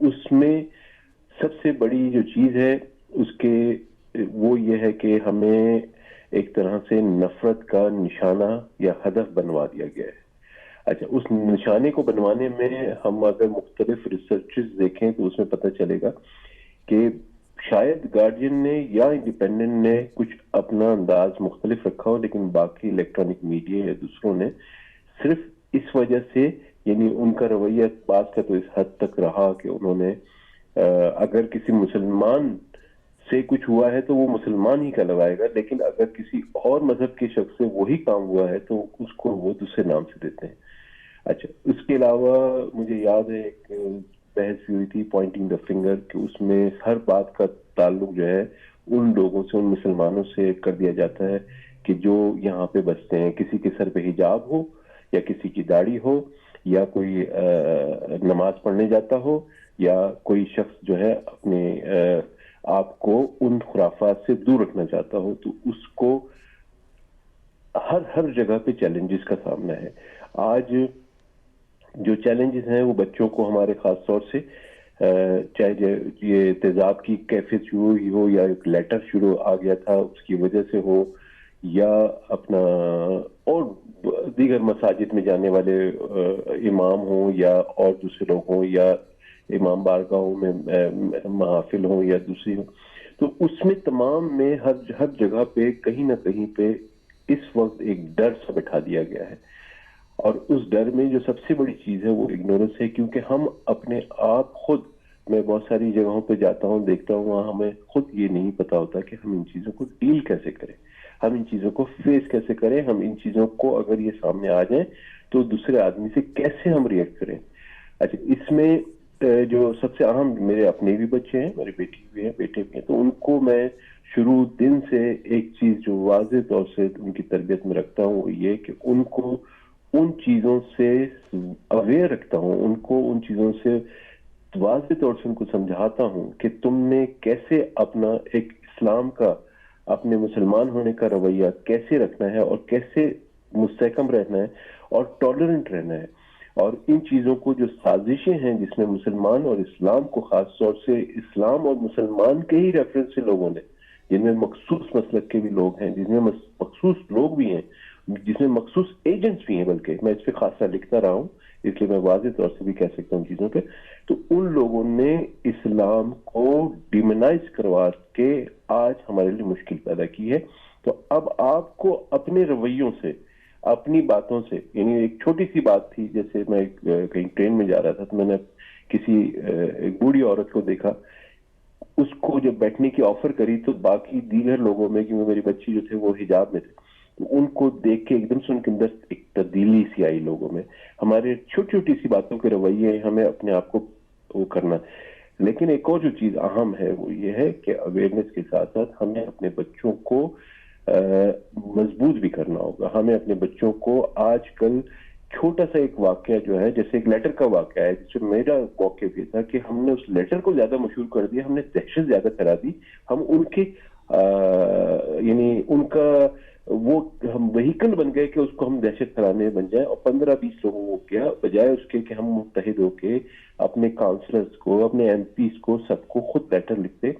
اس میں سب سے بڑی جو چیز ہے اس کے وہ یہ ہے کہ ہمیں ایک طرح سے نفرت کا نشانہ یا ہدف بنوا دیا گیا ہے. اچھا, اس نشانے کو بنوانے میں ہم اگر مختلف ریسرچز دیکھیں تو اس میں پتہ چلے گا کہ شاید گارڈین نے یا انڈیپینڈنٹ نے کچھ اپنا انداز مختلف رکھا ہو, لیکن باقی الیکٹرانک میڈیا یا دوسروں نے صرف اس وجہ سے, یعنی ان کا رویہ بعض کا تو اس حد تک رہا کہ انہوں نے اگر کسی مسلمان سے کچھ ہوا ہے تو وہ مسلمان ہی کہلوائے گا, لیکن اگر کسی اور مذہب کے شخص سے وہی کام ہوا ہے تو اس کو وہ دوسرے نام سے دیتے ہیں. اچھا, اس کے علاوہ مجھے یاد ہے ایک بحث ہوئی تھی پوائنٹنگ دا فنگر, کہ اس میں ہر بات کا تعلق جو ہے ان لوگوں سے, ان مسلمانوں سے کر دیا جاتا ہے کہ جو یہاں پہ بستے ہیں, کسی کے سر پہ حجاب ہو یا کسی کی داڑھی ہو یا کوئی نماز پڑھنے جاتا ہو یا کوئی شخص جو ہے اپنے آپ کو ان خرافات سے دور رکھنا چاہتا ہو, تو اس کو ہر جگہ پہ چیلنجز کا سامنا ہے. آج جو چیلنجز ہیں وہ بچوں کو ہمارے خاص طور سے, چاہے یہ تیزاب کی کیفیت شروع ہوئی ہو یا ایک لیٹر شروع آ گیا تھا اس کی وجہ سے ہو, یا اپنا اور دیگر مساجد میں جانے والے امام ہوں یا اور دوسرے لوگ ہوں یا امام بارگاہوں میں محافل ہوں یا دوسری ہوں, تو اس میں تمام میں ہر جگہ پہ کہیں نہ کہیں پہ اس وقت ایک ڈر سا بٹھا دیا گیا ہے. اور اس ڈر میں جو سب سے بڑی چیز ہے وہ اگنورنس ہے, کیونکہ ہم اپنے آپ خود, میں بہت ساری جگہوں پہ جاتا ہوں دیکھتا ہوں, وہاں ہمیں خود یہ نہیں پتا ہوتا کہ ہم ان چیزوں کو ڈیل کیسے کریں, ہم ان چیزوں کو فیس کیسے کریں, ہم ان چیزوں کو اگر یہ سامنے آ جائیں تو دوسرے آدمی سے کیسے ہم ریئیکٹ کریں. اچھا, اس میں جو سب سے اہم, میرے اپنے بھی بچے ہیں, میری بیٹی بھی ہیں, بیٹے بھی ہیں, تو ان کو میں شروع دن سے ایک چیز جو واضح طور سے ان کی تربیت میں رکھتا ہوں وہ یہ کہ ان کو ان چیزوں سے اویئر رکھتا ہوں, ان کو ان چیزوں سے واضح طور سے ان کو سمجھاتا ہوں کہ تم نے کیسے اپنا ایک اسلام کا, اپنے مسلمان ہونے کا رویہ کیسے رکھنا ہے اور کیسے مستحکم رہنا ہے اور ٹالرنٹ رہنا ہے. اور ان چیزوں کو جو سازشیں ہیں جس میں مسلمان اور اسلام کو, خاص طور سے اسلام اور مسلمان کے ہی ریفرنس سے لوگوں نے, جن میں مخصوص مسلک کے بھی لوگ ہیں, جس میں مخصوص لوگ بھی ہیں, جس میں مخصوص ایجنٹس بھی ہیں, بلکہ میں اس پہ خاصا لکھتا رہا ہوں اس لیے میں واضح طور سے بھی کہہ سکتا ہوں چیزوں پہ, تو ان لوگوں نے اسلام کو ڈیمونائز کروا کے آج ہمارے لیے مشکل پیدا کی ہے. تو اب آپ کو اپنے رویوں سے, اپنی باتوں سے, یعنی ایک چھوٹی سی بات تھی, جیسے میں کہیں ٹرین میں جا رہا تھا تو میں نے کسی ایک بوڑھی عورت کو دیکھا, اس کو جب بیٹھنے کی آفر کری تو باقی دیگر لوگوں میں, کیونکہ میری بچی جو تھے وہ حجاب میں تھے, تو ان کو دیکھ کے ایک دم سے ان کے اندر ایک تبدیلی سی آئی لوگوں میں. ہمارے چھوٹی چھوٹی سی باتوں کے رویے ہمیں اپنے آپ کو وہ کرنا. لیکن ایک اور جو چیز اہم ہے وہ یہ ہے کہ اویئرنیس کے ساتھ ساتھ ہمیں اپنے بچوں کو مضبوط بھی کرنا ہوگا. ہمیں اپنے بچوں کو آج کل چھوٹا سا ایک واقعہ جو ہے, جیسے ایک لیٹر کا واقعہ ہے, جس میں میرا موقف یہ تھا کہ ہم نے اس لیٹر کو زیادہ مشہور کر دیا, ہم نے دہشت زیادہ پھیلا دی, ہم ان کے یعنی ان کا وہ ہم وہیکل بن گئے کہ اس کو ہم دہشت پھیلانے بن جائیں, اور 15-20 لوگوں کو کیا, بجائے اس کے کہ ہم متحد ہو کے اپنے کاؤنسلرز کو, اپنے ایم پیز کو, سب کو خود لیٹر لکھتے,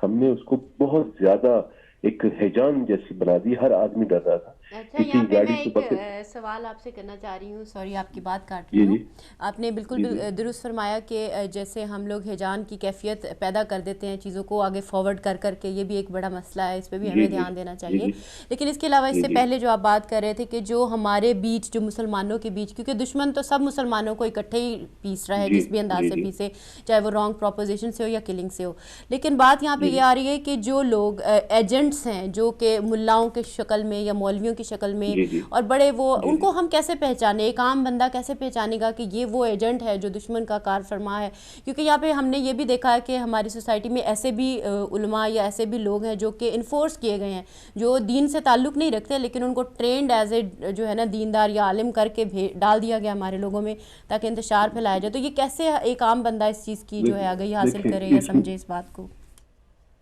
ہم نے اس کو بہت زیادہ ایک ہیجان جیسی بنا دی, ہر آدمی ڈر رہا تھا. اچھا, یہاں پہ میں ایک سوال آپ سے کرنا چاہ رہی ہوں, سوری آپ کی بات کاٹ رہی ہوں. آپ نے بالکل درست فرمایا کہ جیسے ہم لوگ ہیجان کی کیفیت پیدا کر دیتے ہیں چیزوں کو آگے فارورڈ کر کے, یہ بھی ایک بڑا مسئلہ ہے, اس پہ بھی ہمیں دھیان دینا چاہیے. لیکن اس کے علاوہ اس سے پہلے جو آپ بات کر رہے تھے کہ جو ہمارے بیچ, جو مسلمانوں کے بیچ, کیونکہ دشمن تو سب مسلمانوں کو اکٹھے ہی پیس رہا ہے, جس بھی انداز سے پیسے, چاہے وہ رانگ پروپوزیشن سے ہو یا کلنگ سے ہو. لیکن بات یہاں پہ یہ آ رہی ہے کہ جو لوگ ایجنٹس ہیں, جو کہ ملاؤں کے شکل میں یا مولویوں کی شکل میں اور بڑے, وہ ان کو ہم کیسے پہچانے, ایک عام بندہ کیسے پہچانے گا کہ یہ وہ ایجنٹ ہے جو دشمن کا کار فرما ہے؟ کیونکہ یہاں پہ ہم نے یہ بھی دیکھا ہے کہ ہماری سوسائٹی میں ایسے بھی علماء یا ایسے بھی لوگ ہیں جو کہ انفورس کیے گئے ہیں, جو دین سے تعلق نہیں رکھتے, لیکن ان کو ٹرینڈ ایز اے جو ہے نا دیندار یا عالم کر کے ڈال دیا گیا ہمارے لوگوں میں تاکہ انتشار پھیلایا جائے. تو یہ کیسے ایک عام بندہ اس چیز کی جو ہے آگاہی حاصل کرے یا سمجھے اس بات کو؟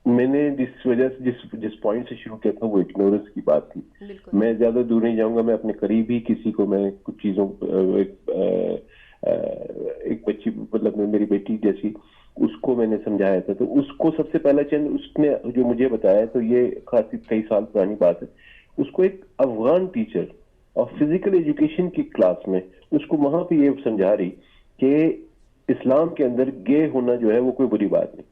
میں نے جس وجہ سے جس پوائنٹ سے شروع کیا تھا وہ اگنورنس کی بات تھی. میں زیادہ دور نہیں جاؤں گا, میں اپنے قریب ہی کسی کو, میں کچھ چیزوں, ایک بچی, مطلب میری بیٹی جیسی, کو میں نے سمجھایا تھا. تو اس کو سب سے پہلا چند اس نے جو مجھے بتایا, تو یہ خاصی کئی سال پرانی بات ہے, اس کو ایک افغان ٹیچر اور فزیکل ایجوکیشن کی کلاس میں اس کو وہاں پہ یہ سمجھا رہی کہ اسلام کے اندر گے ہونا جو ہے وہ کوئی بری بات نہیں.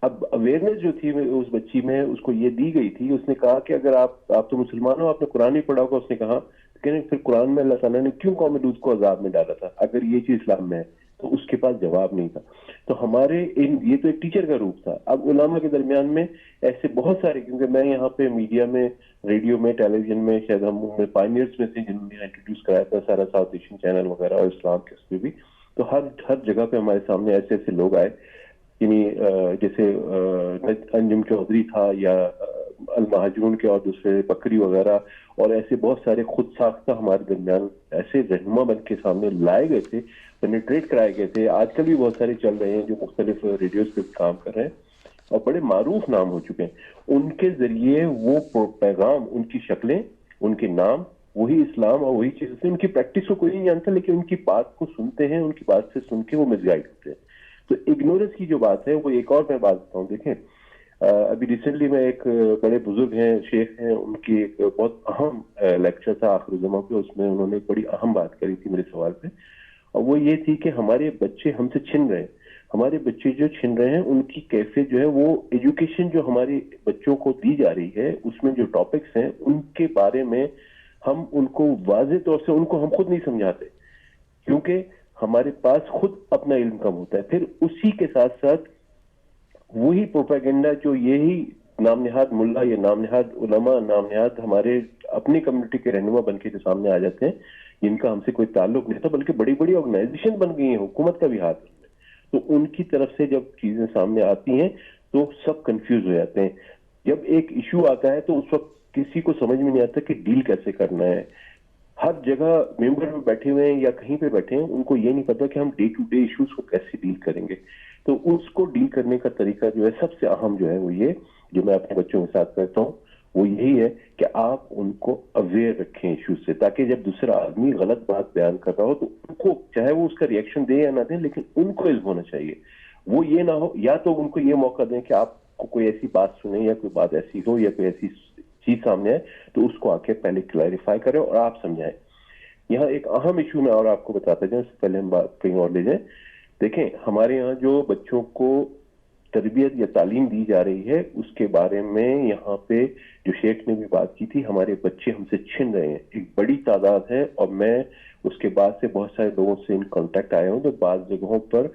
اب اویئرنیس جو تھی اس بچی میں, اس کو یہ دی گئی تھی. اس نے کہا کہ اگر آپ تو مسلمان ہو, آپ نے قرآن ہی پڑھا ہوگا. اس نے کہا کہ پھر قرآن میں اللہ تعالیٰ نے کیوں قوم لوط کو عذاب میں ڈالا تھا اگر یہ چیز اسلام میں ہے؟ تو اس کے پاس جواب نہیں تھا. تو ہمارے یہ تو ایک ٹیچر کا روپ تھا. اب علماء کے درمیان میں ایسے بہت سارے, کیونکہ میں یہاں پہ میڈیا میں, ریڈیو میں, ٹیلی ویژن میں, شاید ہم پائنیئرز میں سے جنہوں نے انٹروڈیوس کرایا تھا سارا ساؤتھ ایشین چینل وغیرہ اور اسلام کے اس پہ بھی, تو ہر جگہ پہ ہمارے سامنے ایسے ایسے لوگ آئے, یعنی جیسے انجم چودھری تھا, یا المہاجرون کے اور دوسرے بکری وغیرہ, اور ایسے بہت سارے خود ساختہ ہمارے درمیان ایسے رہنما بن کے سامنے لائے گئے تھے, پینیٹریٹ کرائے گئے تھے. آج کل بھی بہت سارے چل رہے ہیں جو مختلف ریڈیوز پہ کام کر رہے ہیں اور بڑے معروف نام ہو چکے ہیں. ان کے ذریعے وہ پیغام, ان کی شکلیں, ان کے نام, وہی اسلام اور وہی چیز, ان کی پریکٹس کو کوئی نہیں جانتا, لیکن ان کی بات کو سنتے ہیں, ان کی بات سے سن کے وہ مس گائیڈ ہوتے ہیں. تو اگنورنس کی جو بات ہے وہ ایک اور میں بات بتاؤں. دیکھیں ابھی ریسنٹلی میں ایک بڑے بزرگ ہیں, شیخ ہیں, ان کی ایک بہت اہم لیکچر تھا آخر الزماں پہ, اس میں انہوں نے ایک بڑی اہم بات کری تھی میرے سوال پہ, اور وہ یہ تھی کہ ہمارے بچے ہم سے چھن رہے ہیں. ہمارے بچے جو چھن رہے ہیں ان کی کیفیت جو ہے, وہ ایجوکیشن جو ہمارے بچوں کو دی جا رہی ہے اس میں جو ٹاپکس ہیں ان کے بارے میں ہم ان کو واضح طور سے ان کو ہم خود نہیں سمجھاتے, کیونکہ ہمارے پاس خود اپنا علم کم ہوتا ہے. پھر اسی کے ساتھ ساتھ وہی پروپیگنڈا جو یہی نام نہاد ملا یا نام نہاد علماء, نام نہاد ہمارے اپنی کمیونٹی کے رہنما بن کے جو سامنے آ جاتے ہیں, جن کا ہم سے کوئی تعلق نہیں تھا, بلکہ بڑی بڑی آرگنائزیشن بن گئی ہیں, حکومت کا بھی ہاتھ ہے, تو ان کی طرف سے جب چیزیں سامنے آتی ہیں تو سب کنفیوز ہو جاتے ہیں. جب ایک ایشو آتا ہے تو اس وقت کسی کو سمجھ میں نہیں آتا کہ ڈیل کیسے کرنا ہے. ہر جگہ ممبر میں بیٹھے ہوئے ہیں یا کہیں پہ بیٹھے ہیں, ان کو یہ نہیں پتا کہ ہم ڈے ٹو ڈے ایشوز کو کیسے ڈیل کریں گے. تو اس کو ڈیل کرنے کا طریقہ جو ہے سب سے اہم جو ہے وہ یہ, جو میں اپنے بچوں کے ساتھ کرتا ہوں, وہ یہی ہے کہ آپ ان کو اویئر رکھیں ایشوز سے, تاکہ جب دوسرا آدمی غلط بات بیان کر رہا ہو تو ان کو, چاہے وہ اس کا ریئیکشن دیں یا نہ دیں, لیکن ان کو علم ہونا چاہیے. وہ یہ نہ ہو, یا تو ان کو یہ موقع دیں کہ آپ کو کوئی ایسی بات سنیں یا کوئی بات ایسی ہو یا کوئی ایسی چیز سامنے آئے تو اس کو آ کے پہلے کلیریفائی کریں اور آپ سمجھائیں. یہاں ایک اہم ایشو میں اور آپ کو بتاتا جائیں, اس سے پہلے ہم بات کہیں اور لے جائیں. دیکھیں ہمارے یہاں جو بچوں کو تربیت یا تعلیم دی جا رہی ہے اس کے بارے میں یہاں پہ جو شیخ نے بھی بات کی تھی, ہمارے بچے ہم سے چھن رہے ہیں, ایک بڑی تعداد ہے. اور میں اس کے بعد سے بہت سارے لوگوں سے ان کانٹیکٹ آئے ہوں جو بعض جگہوں پر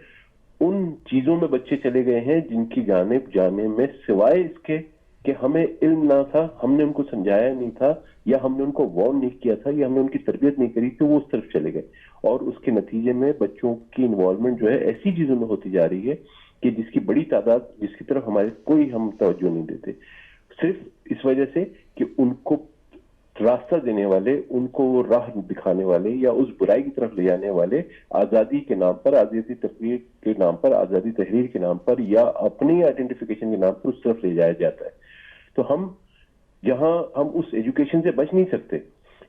ان چیزوں میں بچے چلے گئے ہیں جن کی جانب جانے میں سوائے اس کے کہ ہمیں علم نہ تھا, ہم نے ان کو سمجھایا نہیں تھا, یا ہم نے ان کو وارن نہیں کیا تھا, یا ہم نے ان کی تربیت نہیں کری, تو وہ اس طرف چلے گئے. اور اس کے نتیجے میں بچوں کی انوالومنٹ جو ہے ایسی چیزوں میں ہوتی جا رہی ہے کہ جس کی بڑی تعداد, جس کی طرف ہمارے کوئی ہم توجہ نہیں دیتے, صرف اس وجہ سے کہ ان کو راستہ دینے والے, ان کو وہ راہ دکھانے والے یا اس برائی کی طرف لے جانے والے آزادی کے نام پر, آزادی تقریر کے نام پر, آزادی تحریر کے نام پر, یا اپنی آئیڈینٹیفیکیشن کے نام پر اس طرف لے جایا جاتا ہے. تو ہم جہاں ہم اس ایجوکیشن سے بچ نہیں سکتے,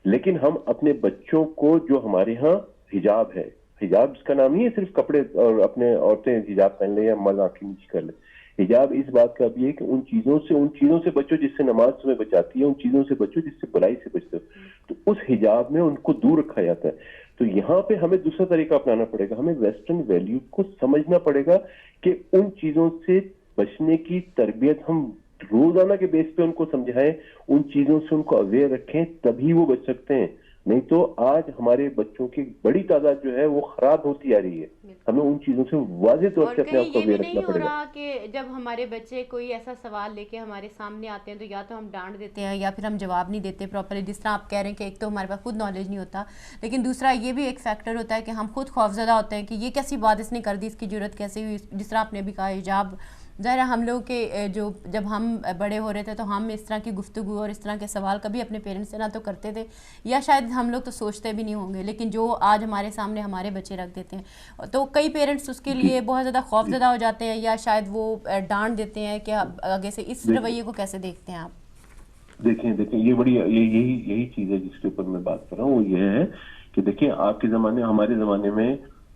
لیکن ہم اپنے بچوں کو, جو ہمارے ہاں حجاب ہے, حجاب اس کا نام ہی ہے صرف کپڑے اور اپنے عورتیں حجاب پہن لیں یا مرد آنکھیں نیچی کر لیں. حجاب اس بات کا بھی ہے کہ ان چیزوں سے بچو جس سے نماز تمہیں بچاتی ہے, ان چیزوں سے بچو جس سے برائی سے بچتے ہو. تو اس حجاب میں ان کو دور رکھا جاتا ہے. تو یہاں پہ ہمیں دوسرا طریقہ اپنانا پڑے گا, ہمیں ویسٹرن ویلیو کو سمجھنا پڑے گا کہ ان چیزوں سے بچنے کی تربیت ہم روزانہ کے بیس پہ ان کو سمجھائیں, ان چیزوں سے ان کو اویئر رکھیں, تبھی وہ بچ سکتے ہیں. نہیں تو آج ہمارے بچوں کی بڑی تعداد جو ہے وہ خراب ہوتی آ رہی ہے. ہمیں ان چیزوں سے واضح طور سے اپنے آپ کو اویئر رکھنا پڑے گا. کہ جب ہمارے بچے کوئی ایسا سوال لے کے ہمارے سامنے آتے ہیں تو یا تو ہم ڈانٹ دیتے ہیں یا پھر ہم جواب نہیں دیتے پراپرلی, جس طرح آپ کہہ رہے ہیں کہ ایک تو ہمارے پاس خود نالج نہیں ہوتا, لیکن دوسرا یہ بھی ایک فیکٹر ہوتا ہے کہ ہم خود خوفزدہ ہوتے ہیں کہ یہ کیسی بات اس نے کر دی, اس کی جرت کیسے ہوئی. جس طرح آپ نے بھی کہا حجاب, ظاہر ہم لوگ کے جو جب ہم بڑے ہو رہے تھے تو ہم اس طرح کی گفتگو اور اس طرح کے سوال کبھی اپنے پیرنٹس سے نہ تو کرتے تھے, یا شاید ہم لوگ تو سوچتے بھی نہیں ہوں گے, لیکن جو آج ہمارے سامنے ہمارے بچے رکھ دیتے ہیں تو کئی پیرنٹس اس کے لیے بہت زیادہ خوف زدہ ہو جاتے ہیں, یا شاید وہ ڈانٹ دیتے ہیں کہ آگے سے. اس رویے کو کیسے دیکھتے ہیں آپ؟ دیکھیں یہ بڑی یہی چیز ہے جس کے اوپر میں بات کر رہا ہوں. وہ یہ ہے کہ دیکھیں آپ کے زمانے, ہمارے زمانے میں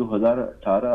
2018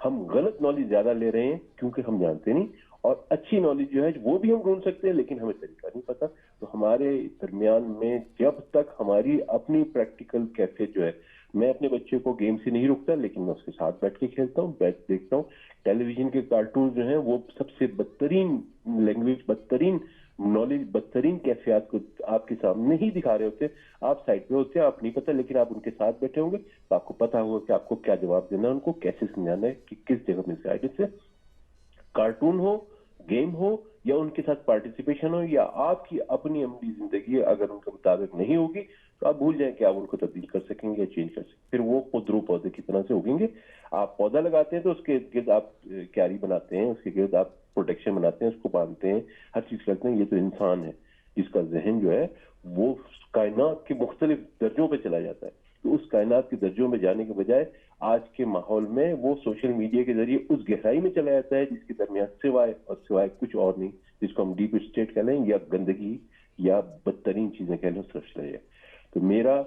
ہم غلط نالج زیادہ لے رہے ہیں کیونکہ ہم جانتے نہیں, اور اچھی نالج جو ہے وہ بھی ہم ڈھونڈ سکتے ہیں لیکن ہمیں طریقہ نہیں پتا. تو ہمارے درمیان میں جب تک ہماری اپنی پریکٹیکل کیفیت جو ہے, میں اپنے بچے کو گیم سے نہیں روکتا لیکن میں اس کے ساتھ بیٹھ کے کھیلتا ہوں, دیکھتا ہوں. ٹیلی ویژن کے کارٹون جو ہیں وہ سب سے بدترین لینگویج, بدترین نالج, بدترین کیفیات کو آپ کے سامنے ہی دکھا رہے ہوتے ہیں. آپ سائڈ پہ ہوتے ہیں, آپ نہیں پتا, لیکن آپ ان کے ساتھ بیٹھے ہوں گے تو آپ کو پتا ہوگا کہ آپ کو کیا جواب دینا ہے, ان کو کیسے سمجھانا ہے, کہ کس جگہ میں سے آئے. جس سے کارٹون ہو, گیم ہو, یا ان کے ساتھ پارٹیسپیشن ہو, یا آپ کی اپنی عملی زندگی اگر ان کے مطابق نہیں ہوگی تو آپ بھول جائیں کہ آپ ان کو تبدیل کر سکیں گے یا چینج کر سکیں گے. پھر وہ خود رو پودے کی طرح سے اگیں گے. آپ پودا لگاتے ہیں تو اس کے گرد آپ کیاری بناتے ہیں, اس کے گرد آپ پروٹیکشن بناتے ہیں, اس کو باندھتے ہیں, ہر چیز کرتے ہیں. یہ تو انسان ہے جس کا ذہن جو ہے وہ کائنات کے مختلف درجوں پہ چلا جاتا ہے. تو اس کائنات کے درجوں میں جانے کے بجائے آج کے ماحول میں وہ سوشل میڈیا کے ذریعے اس گہرائی میں چلا جاتا ہے جس کے درمیان سوائے کچھ اور نہیں, جس کو ہم ڈیپ اسٹیٹ کہہ لیں یا گندگی یا بدترین چیزیں کہہ لیں, صرف چلا جائے. تو میرا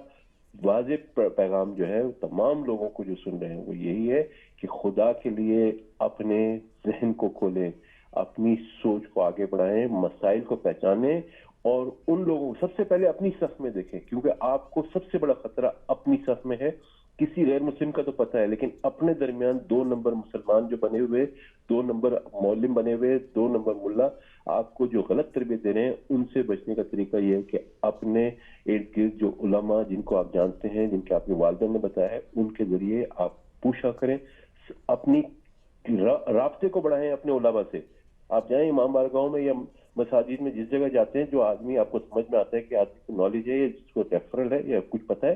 واضح پیغام جو ہے تمام لوگوں کو جو سن رہے ہیں وہ یہی ہے کہ خدا کے لیے اپنے ذہن کو کھولیں, اپنی سوچ کو آگے بڑھائیں, مسائل کو پہچانیں, اور ان لوگوں کو سب سے پہلے اپنی صف میں دیکھیں, کیونکہ آپ کو سب سے بڑا خطرہ اپنی صف میں ہے. کسی غیر مسلم کا تو پتہ ہے, لیکن اپنے درمیان 2 نمبر مسلمان جو بنے ہوئے, 2 نمبر مولم بنے ہوئے, 2 نمبر ملا آپ کو جو غلط تربیت دے رہے ہیں, ان سے بچنے کا طریقہ یہ ہے کہ اپنے ارد گرد جو علماء جن کو آپ جانتے ہیں, جن کے آپ کے والدین نے بتایا ہے, ان کے ذریعے آپ پوچھا کریں, اپنی رابطے کو بڑھائیں اپنے علماء سے. آپ جائیں امام بارگاہوں میں یا مساجد میں, جس جگہ جاتے ہیں, جو آدمی آپ کو سمجھ میں آتا ہے کہ آدمی کو نالج ہے یا جس کو ریفرل ہے یا کچھ پتہ ہے,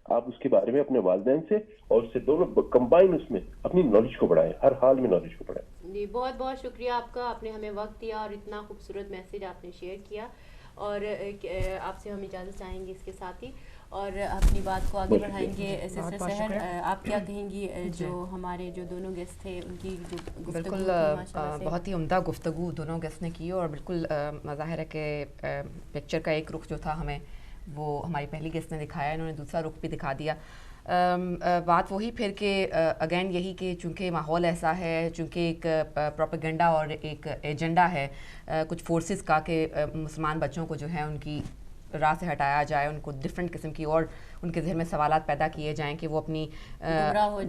آپ اس کے بارے میں اپنے والدین سے اور اس سے دونوں کمبائن اس میں اپنی نالج کو بڑھائیں, ہر حال میں نالج کو بڑھائیں. جی بہت بہت شکریہ آپ کا, آپ نے ہمیں وقت دیا اور اتنا خوبصورت میسیج آپ نے شیئر کیا, اور آپ سے ہم اجازت چاہیں گے اس کے ساتھ ہی, اور اپنی بات کو آگے بڑھائیں گے. سسٹر سحر, آپ کیا کہیں گی جو ہمارے جو دونوں گیسٹ تھے ان کی جو بالکل بہت ہی عمدہ گفتگو دونوں گیسٹ نے کی, اور بالکل ظاہر ہے کہ پکچر کا ایک رخ جو تھا ہمیں وہ ہماری پہلی گیسٹ نے دکھایا, انہوں نے دوسرا رخ بھی دکھا دیا. بات وہی پھر کہ اگین یہی کہ چونکہ ماحول ایسا ہے, چونکہ ایک پروپیگنڈا اور ایک ایجنڈا ہے کچھ فورسز کا کہ مسلمان بچوں کو جو ہے ان کی راہ سے ہٹایا جائے, ان کو ڈفرینٹ قسم کی اور ان کے ذہن میں سوالات پیدا کیے جائیں کہ وہ اپنی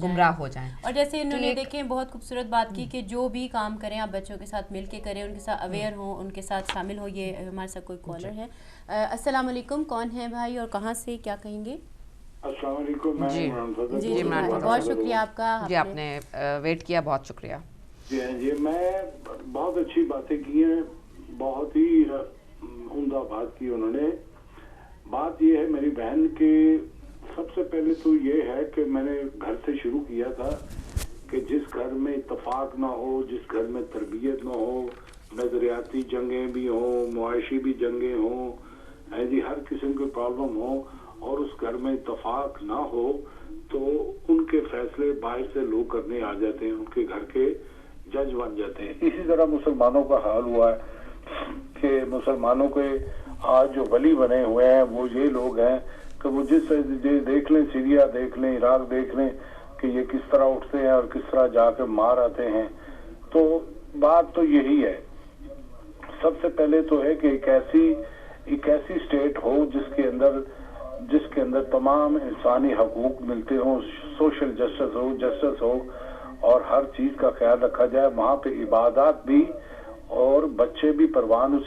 گمراہ ہو جائیں. اور جیسے انہوں نے دیکھیں بہت خوبصورت بات کی کہ جو بھی کام کریں آپ بچوں کے ساتھ مل کے کریں, ان کے ساتھ اویئر ہوں, ان کے ساتھ شامل ہو. یہ ہمارے ساتھ کوئی کالر ہے. السلام علیکم, کون ہے بھائی اور کہاں سے, کیا کہیں گے؟ السلام علیکم. جی بہت شکریہ آپ کا, جی آپ نے ویٹ کیا, بہت شکریہ. جی میں بہت اچھی باتیں کی ہیں, بہت ہی عمدہ بات کی انہوں نے. بات یہ ہے میری بہن کے, سب سے پہلے تو یہ ہے کہ میں نے گھر سے شروع کیا تھا کہ جس گھر میں اتفاق نہ ہو, جس گھر میں تربیت نہ ہو, نظریاتی جنگیں بھی ہوں, معاشی بھی جنگیں ہوں, جی ہر قسم کے پرابلم ہوں, اور اس گھر میں اتفاق نہ ہو تو ان کے فیصلے باہر سے لوگ کرنے آ جاتے ہیں, ان کے گھر کے جج بن جاتے ہیں. اسی طرح مسلمانوں کا حال ہوا ہے کہ مسلمانوں کے آج جو ولی بنے ہوئے ہیں وہ یہ لوگ ہیں کہ وہ جس دیکھ لیں, سیریا دیکھ لیں, عراق دیکھ لیں کہ یہ کس طرح اٹھتے ہیں اور کس طرح جا کے مار آتے ہیں. تو بات تو یہی ہے, سب سے پہلے تو ہے کہ ایک ایسی اسٹیٹ ہو جس کے اندر تمام انسانی حقوق ملتے ہوں, سوشل جسٹس ہو اور ہر چیز کا خیال رکھا جائے. وہاں پہ عبادات بھی اور بچے بھی پروان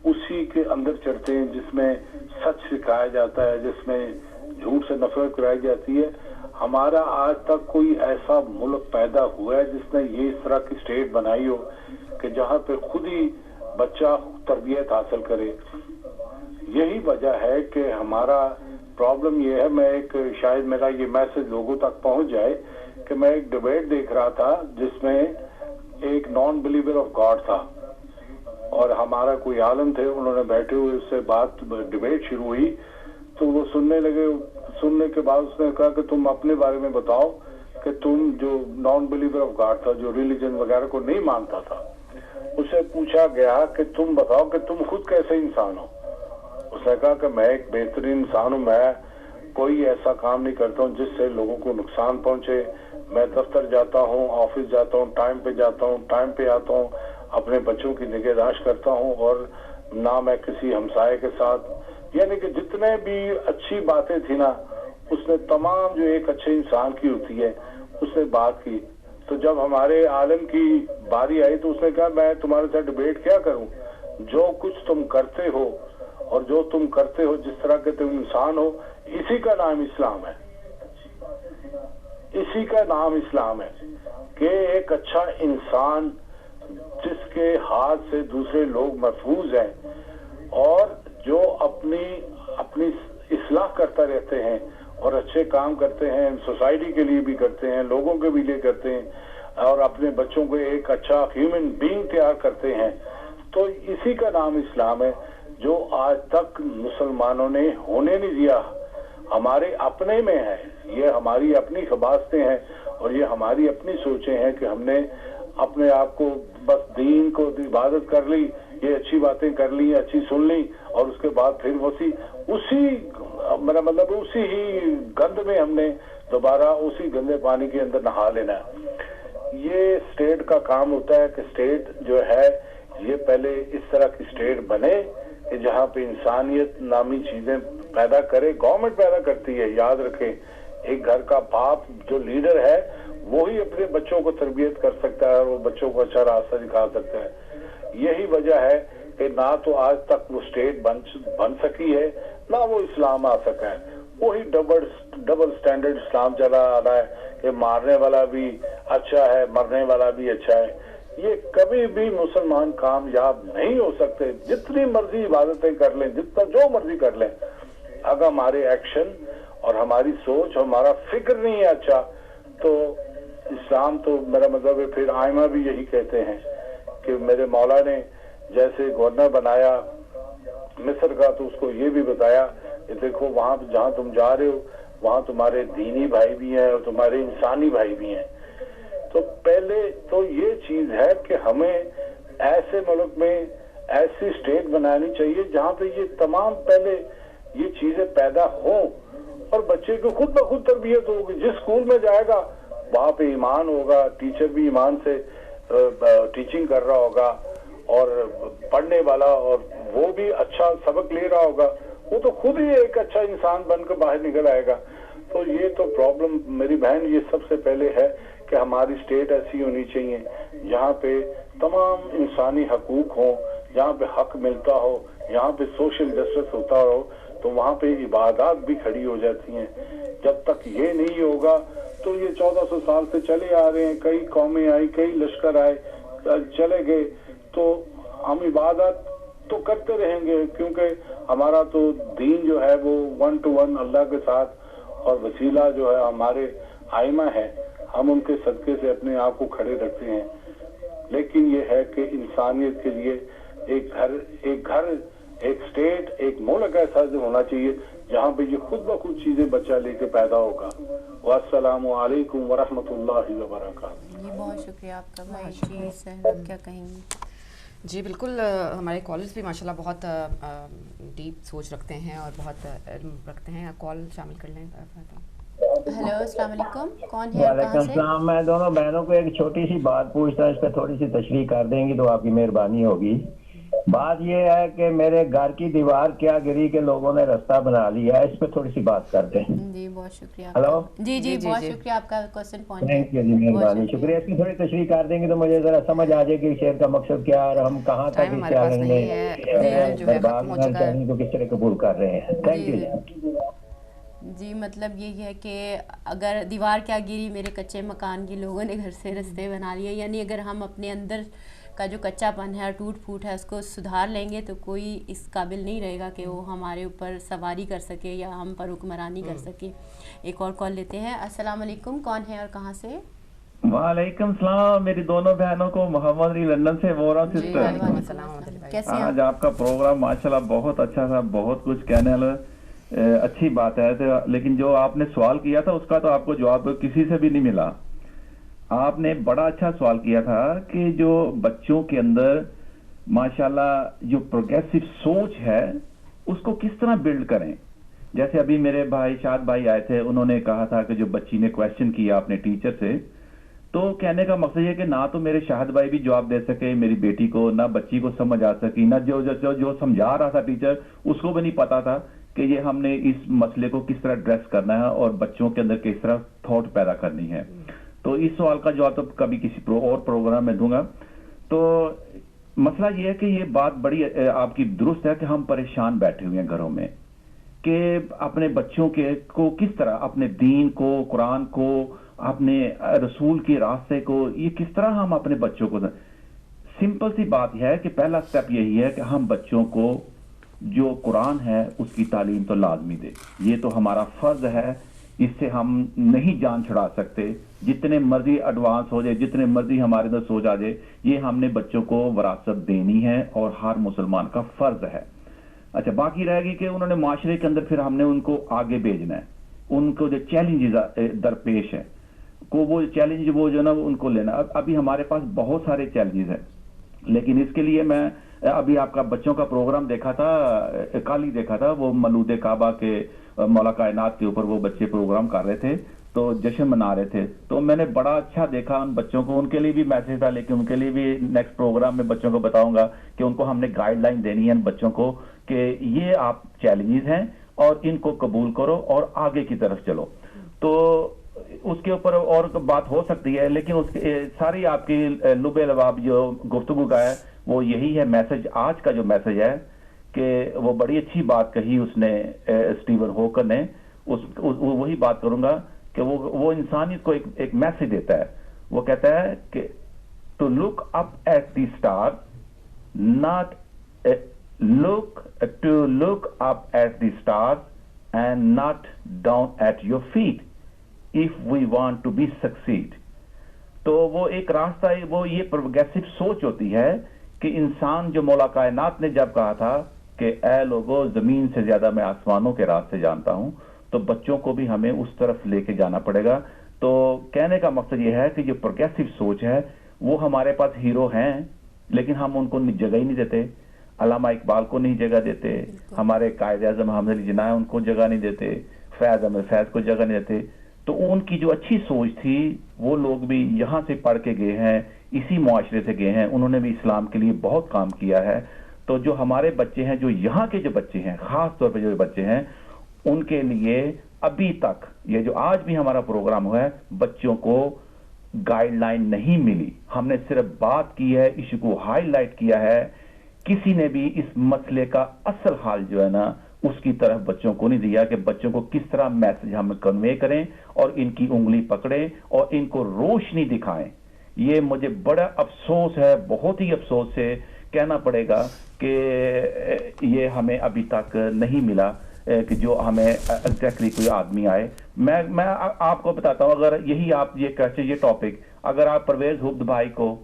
اسی کے اندر چڑھتے ہیں جس میں سچ سکھایا جاتا ہے, جس میں جھوٹ سے نفرت کرائی جاتی ہے. ہمارا آج تک کوئی ایسا ملک پیدا ہوا ہے جس نے یہ اس طرح کی اسٹیٹ بنائی ہو کہ جہاں پہ خود ہی بچہ تربیت حاصل کرے. یہی وجہ ہے کہ ہمارا پرابلم یہ ہے, میں شاید میرا یہ میسج لوگوں تک پہنچ جائے کہ میں ایک ڈیبیٹ دیکھ رہا تھا جس میں ایک نان بلیور آف گاڈ تھا اور ہمارا کوئی عالم تھے, انہوں نے بیٹھے ہوئے اس سے ڈیبیٹ شروع ہوئی تو وہ سننے لگے. سننے کے بعد اس نے کہا کہ تم اپنے بارے میں بتاؤ کہ تم جو نان بلیور آف گاڈ تھا, جو ریلیجن وغیرہ کو نہیں مانتا تھا, اسے پوچھا گیا کہ تم بتاؤ کہ تم خود کیسے انسان ہو. اس نے کہا کہ میں ایک بہترین انسان ہوں, میں کوئی ایسا کام نہیں کرتا ہوں جس سے لوگوں کو نقصان پہنچے, میں دفتر جاتا ہوں, آفس جاتا ہوں, ٹائم پہ جاتا ہوں, ٹائم پہ آتا ہوں, اپنے بچوں کی نگہداشت کرتا ہوں, اور نہ میں کسی ہمسائے کے ساتھ, یعنی کہ جتنے بھی اچھی باتیں تھی نا اس نے تمام جو ایک اچھے انسان کی ہوتی ہے اس نے بات کی. تو جب ہمارے عالم کی باری آئی تو اس نے کہا میں تمہارے ساتھ ڈیبیٹ کیا کروں, جو کچھ تم کرتے ہو اور جو تم کرتے ہو, جس طرح کے تم انسان ہو, اسی کا نام اسلام ہے, اسی کا نام اسلام ہے کہ ایک اچھا انسان جس کے ہاتھ سے دوسرے لوگ محفوظ ہیں اور جو اپنی اصلاح کرتا رہتے ہیں اور اچھے کام کرتے ہیں, سوسائٹی کے لیے بھی کرتے ہیں, لوگوں کے بھی لیے کرتے ہیں, اور اپنے بچوں کو ایک اچھا ہیومن بینگ تیار کرتے ہیں. تو اسی کا نام اسلام ہے جو آج تک مسلمانوں نے ہونے نہیں دیا. ہمارے اپنے میں ہے, یہ ہماری اپنی خباستیں ہیں اور یہ ہماری اپنی سوچیں ہیں کہ ہم نے اپنے آپ کو بس دین کو عبادت کر لی, یہ اچھی باتیں کر لی, اچھی سن لی, اور اس کے بعد پھر اسی میرا مطلب اسی ہی گند میں ہم نے دوبارہ اسی گندے پانی کے اندر نہا لینا ہے. یہ اسٹیٹ کا کام ہوتا ہے کہ اسٹیٹ جو ہے یہ پہلے اس طرح کی اسٹیٹ بنے کہ جہاں پہ انسانیت نامی چیزیں پیدا کرے. گورنمنٹ پیدا کرتی ہے, یاد رکھیں, ایک گھر کا باپ جو لیڈر ہے وہی اپنے بچوں کو تربیت کر سکتا ہے اور وہ بچوں کو اچھا راستہ دکھا سکتا ہے. یہی وجہ ہے کہ نہ تو آج تک وہ اسٹیٹ بن سکی ہے نہ وہ اسلام آ سکا ہے. وہی ڈبل سٹینڈرڈ اسلام چلا آ رہا ہے کہ مارنے والا بھی اچھا ہے, مرنے والا بھی اچھا ہے. یہ کبھی بھی مسلمان کامیاب نہیں ہو سکتے, جتنی مرضی عبادتیں کر لیں, جتنا جو مرضی کر لیں, اگر ہمارے ایکشن اور ہماری سوچ اور ہمارا فکر نہیں ہے اچھا, تو اسلام تو میرا مطلب ہے. پھر آئمہ بھی یہی کہتے ہیں کہ میرے مولا نے جیسے گورنر بنایا مصر کا تو اس کو یہ بھی بتایا کہ دیکھو وہاں جہاں تم جا رہے ہو وہاں تمہارے دینی بھائی بھی ہیں اور تمہارے انسانی بھائی بھی ہیں. تو پہلے تو یہ چیز ہے کہ ہمیں ایسے ملک میں ایسی اسٹیٹ بنانی چاہیے جہاں پہ یہ تمام پہلے یہ چیزیں پیدا ہوں اور بچے کو خود بخود تربیت ہوگی. جس اسکول میں جائے گا وہاں پہ ایمان ہوگا, ٹیچر بھی ایمان سے ٹیچنگ کر رہا ہوگا اور پڑھنے والا, اور وہ بھی اچھا سبق لے رہا ہوگا, وہ تو خود ہی ایک اچھا انسان بن کر باہر نکل آئے گا. تو یہ تو پرابلم میری بہن یہ سب سے پہلے ہے کہ ہماری اسٹیٹ ایسی ہونی چاہیے جہاں پہ تمام انسانی حقوق ہوں, جہاں پہ حق ملتا ہو, یہاں پہ سوشل جسٹس ہوتا ہو, تو وہاں پہ عبادات بھی کھڑی ہو جاتی ہیں. جب تک یہ نہیں ہوگا تو یہ 1400 سال سے چلے آ رہے ہیں, کئی قومیں آئی, کئی لشکر آئے, چلے گئے, تو ہم عبادت تو کرتے رہیں گے کیونکہ ہمارا تو دین جو ہے وہ 1 to 1 اللہ کے ساتھ, اور وسیلہ جو ہے ہمارے آئمہ ہے, ہم ان کے صدقے سے اپنے آپ کو کھڑے رکھتے ہیں. لیکن یہ ہے کہ انسانیت کے لیے ایک گھر ایک اسٹیٹ, ایک ملک ایسا ہونا چاہیے جہاں پہ یہ خود بخود چیزیں بچہ لے کے پیدا ہوگا. والسلام علیکم ورحمۃ اللہ وبرکاتہ. یہ بہت شکریہ آپ کا بھائی. جی سر کیا کہیں گے؟ جی بالکل, ہمارے کالرز بھی ماشاءاللہ بہت ڈیپ سوچ رکھتے ہیں اور بہت علم رکھتے ہیں. کال شامل کر لیں. ہیلو السلام علیکم, کون ہے؟ وعلیکم السلام. میں دونوں بہنوں کو ایک چھوٹی سی بات پوچھتا ہوں, اس پہ تھوڑی سی تشریح کر دیں گی تو آپ کی مہربانی ہوگی. بات یہ ہے کہ میرے گھر کی دیوار کیا گری کہ لوگوں نے رستہ بنا لیا ہے, اس پہ تھوڑی سی بات کرتے ہیں. جی بہت شکریہ. ہلو جی بہت شکریہ, آپ کا کوسچن پہنچ گیا. تھینک یو جی, مہربانی, شکریہ. اس کی تھوڑی تشریح کر دیں گے تو مجھے ذرا سمجھ آ جائے کہ شعر کا مقصد کیا ہے اور ہم کہاں تک اس چیلنج میں کو کس طرح قبول کر رہے ہیں. تھینک یو جی. جی مطلب یہی ہے کہ اگر دیوار کیا گری میرے کچے مکان کی, لوگوں نے گھر سے رستے بنا لیے, یعنی اگر ہم اپنے اندر کا جو کچا پن ہے, ٹوٹ پھوٹ ہے, اس کو سدھار لیں گے تو کوئی اس قابل نہیں رہے گا کہ وہ ہمارے اوپر سواری کر سکے یا ہم پر حکمرانی کر سکے. ایک اور کال لیتے ہیں. السلام علیکم, کون ہے اور کہاں سے؟ وعلیکم السلام. میری دونوں بہنوں کو محمد علی لندن سے بول رہا ہوں. سسٹر کیسے ہیں؟ آج آپ کا پروگرام ماشاءاللہ بہت اچھا تھا, بہت کچھ کہنے والا, اچھی بات ہے. لیکن جو آپ نے سوال کیا تھا اس کا تو آپ کو جواب کسی سے بھی نہیں ملا. آپ نے بڑا اچھا سوال کیا تھا کہ جو بچوں کے اندر ماشاءاللہ جو پروگریسو سوچ ہے اس کو کس طرح بلڈ کریں. جیسے ابھی میرے بھائی شاد بھائی آئے تھے, انہوں نے کہا تھا کہ جو بچی نے کویشچن کیا اپنے ٹیچر سے, تو کہنے کا مقصد یہ کہ نہ تو میرے شاہد بھائی بھی جواب دے سکے میری بیٹی کو, نہ بچی کو سمجھ آ سکی, نہ جو سمجھا رہا تھا ٹیچر اس کو بھی نہیں پتا تھا کہ یہ ہم نے اس مسئلے کو کس طرح ایڈریس کرنا ہے اور بچوں کے اندر کس طرح تھاٹ پیدا کرنی ہے. تو اس سوال کا جواب تو کبھی کسی اور پروگرام میں دوں گا. تو مسئلہ یہ ہے کہ یہ بات بڑی آپ کی درست ہے کہ ہم پریشان بیٹھے ہوئے ہیں گھروں میں کہ اپنے بچوں کو کس طرح اپنے دین کو, قرآن کو, اپنے رسول کے راستے کو, یہ کس طرح ہم اپنے بچوں کو. سمپل سی بات ہے کہ پہلا سٹیپ یہی ہے کہ ہم بچوں کو جو قرآن ہے اس کی تعلیم تو لازمی دے. یہ تو ہمارا فرض ہے, اس سے ہم نہیں جان چھڑا سکتے. جتنے مرضی ایڈوانس ہو جائے, جتنے مرضی ہمارے اندر سوچ آ جائے, یہ ہم نے بچوں کو وراثت دینی ہے اور ہر مسلمان کا فرض ہے. اچھا, باقی رہے گی کہ انہوں نے معاشرے کے اندر پھر ہم نے ان کو آگے بھیجنا ہے. ان کو جو چیلنجز درپیش ہے کو وہ چیلنج وہ جو نا ان کو لینا. ابھی ہمارے پاس بہت سارے چیلنجز ہیں, لیکن اس کے لیے میں ابھی آپ کا بچوں کا پروگرام دیکھا تھا, کل ہی دیکھا تھا, وہ مولود کعبہ کے مولا کائنات کے اوپر وہ بچے پروگرام کر رہے تھے تو جشن منا رہے تھے. تو میں نے بڑا اچھا دیکھا ان بچوں کو, ان کے لیے بھی میسج تھا, لیکن ان کے لیے بھی نیکسٹ پروگرام میں بچوں کو بتاؤں گا کہ ان کو ہم نے گائیڈ لائن دینی ہے ان بچوں کو کہ یہ آپ چیلنجز ہیں اور ان کو قبول کرو اور آگے کی طرف چلو. تو اس کے اوپر اور بات ہو سکتی ہے, لیکن اس ساری آپ کی لب لباب جو گفتگو کا ہے وہ یہی ہے میسج. آج کا جو میسج ہے کہ وہ بڑی اچھی بات کہی اس نے اسٹیون ہوکر نے, وہی بات کروں گا کہ وہ انسانیت کو ایک میسج دیتا ہے. وہ کہتا ہے کہ to look up at the star, not to look up at the star and not down at your feet if we want to be succeed. تو وہ ایک راستہ, وہ یہ پروگریسو سوچ ہوتی ہے کہ انسان جو مولا کائنات نے جب کہا تھا کہ اے لوگو زمین سے زیادہ میں آسمانوں کے راستے جانتا ہوں, تو بچوں کو بھی ہمیں اس طرف لے کے جانا پڑے گا. تو کہنے کا مقصد یہ ہے کہ جو پروگریسو سوچ ہے وہ ہمارے پاس ہیرو ہیں, لیکن ہم ان کو جگہ ہی نہیں دیتے. علامہ اقبال کو نہیں جگہ دیتے, ہمارے قائد اعظم حامد علی جناح ان کو جگہ نہیں دیتے, فیض احمد فیض کو جگہ نہیں دیتے. تو ان کی جو اچھی سوچ تھی وہ لوگ بھی یہاں سے پڑھ کے گئے ہیں, اسی معاشرے سے گئے ہیں, انہوں نے بھی اسلام کے لیے بہت کام کیا ہے. تو جو ہمارے بچے ہیں, جو یہاں کے جو بچے ہیں, خاص طور پہ جو بچے ہیں, ان کے لیے ابھی تک یہ جو آج بھی ہمارا پروگرام ہوا ہے, بچوں کو گائیڈ لائن نہیں ملی. ہم نے صرف بات کی ہے, ایشو کو ہائی لائٹ کیا ہے, کسی نے بھی اس مسئلے کا اصل حال جو ہے نا اس کی طرف بچوں کو نہیں دیا کہ بچوں کو کس طرح میسج ہم کنوے کریں اور ان کی انگلی پکڑیں اور ان کو روشنی دکھائیں. یہ مجھے بڑا افسوس ہے, بہت ہی افسوس سے کہنا پڑے گا کہ یہ ہمیں ابھی تک نہیں ملا کہ جو ہمیں ایگزیکٹلی کوئی آدمی آئے. میں آپ کو بتاتا ہوں, اگر یہی آپ یہ کہتے یہ ٹاپک اگر آپ پرویز حبد بھائی کو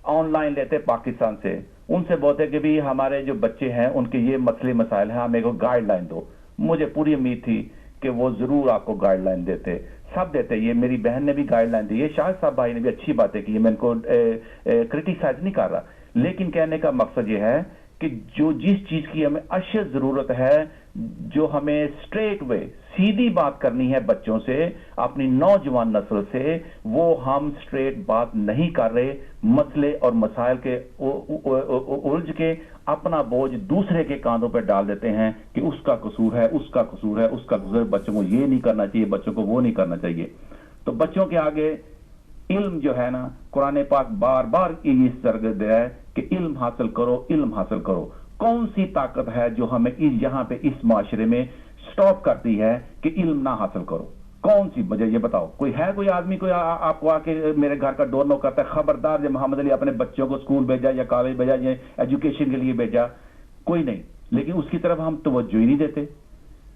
آن لائن لیتے پاکستان سے, ان سے بولتے کہ بھی ہمارے جو بچے ہیں ان کے یہ مسئلے مسائل ہیں, ہمیں کو گائیڈ لائن دو, مجھے پوری امید تھی کہ وہ ضرور آپ کو گائیڈ لائن دیتے, سب دیتے. یہ میری بہن نے بھی گائیڈ لائن دی, یہ شاہد صاحب بھائی نے بھی اچھی باتیں کی, میں ان کو کرٹیسائز نہیں کر رہا, لیکن کہنے کا مقصد یہ ہے کہ جو جس چیز کی ہمیں اشد ضرورت ہے, جو ہمیں اسٹریٹ وے سیدھی بات کرنی ہے بچوں سے, اپنی نوجوان نسل سے, وہ ہم اسٹریٹ بات نہیں کر رہے. مسئلے اور مسائل کے الجھ کے اپنا بوجھ دوسرے کے کاندھوں پہ ڈال دیتے ہیں کہ اس کا قصور ہے, اس کا قصور ہے, اس کا قصور ہے, بچوں کو یہ نہیں کرنا چاہیے, بچوں کو وہ نہیں کرنا چاہیے. تو بچوں کے آگے علم جو ہے نا, قرآن پاک بار بار یہ سرگرد ہے کہ علم حاصل کرو, علم حاصل کرو. کون سی طاقت ہے جو ہمیں یہاں پہ اس معاشرے میں سٹاپ کرتی ہے کہ علم نہ حاصل کرو؟ کون سی وجہ, یہ بتاؤ. کوئی ہے کوئی آدمی کوئی آپ کو آ کے میرے گھر کا ڈور نوک کرتا ہے, خبردار جب محمد علی اپنے بچوں کو اسکول بھیجا یا کالج بھیجا یا ایجوکیشن کے لیے بھیجا؟ کوئی نہیں. لیکن اس کی طرف ہم توجہ ہی نہیں دیتے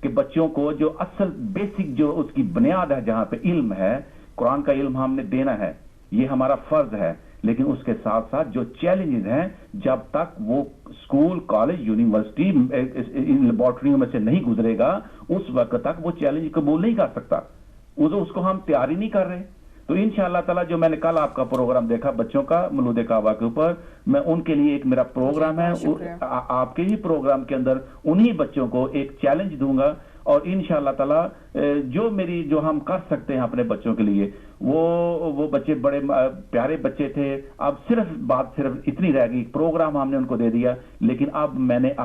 کہ بچوں کو جو اصل بیسک جو اس کی بنیاد ہے, جہاں پہ علم ہے, قرآن کا علم ہم نے دینا ہے, یہ ہمارا فرض ہے. لیکن اس کے ساتھ ساتھ جو چیلنجز ہیں, جب تک وہ اسکول کالج یونیورسٹی لیبارٹریوں میں سے نہیں گزرے گا, اس وقت تک وہ چیلنج قبول نہیں کر سکتا. اس کو ہم تیاری نہیں کر رہے. تو انشاءاللہ تعالیٰ جو میں نے کل آپ کا پروگرام دیکھا بچوں کا مولود کعبہ کے اوپر, میں ان کے لیے ایک میرا پروگرام ہے, آپ کے ہی پروگرام کے اندر انہی بچوں کو ایک چیلنج دوں گا اور انشاءاللہ تعالی جو ہم کر سکتے ہیں اپنے بچوں کے لیے، وہ بچے بڑے پیارے بچے تھے. اب صرف اتنی رہ گئی، پروگرام ہم نے ان کو دے دیا، لیکن اب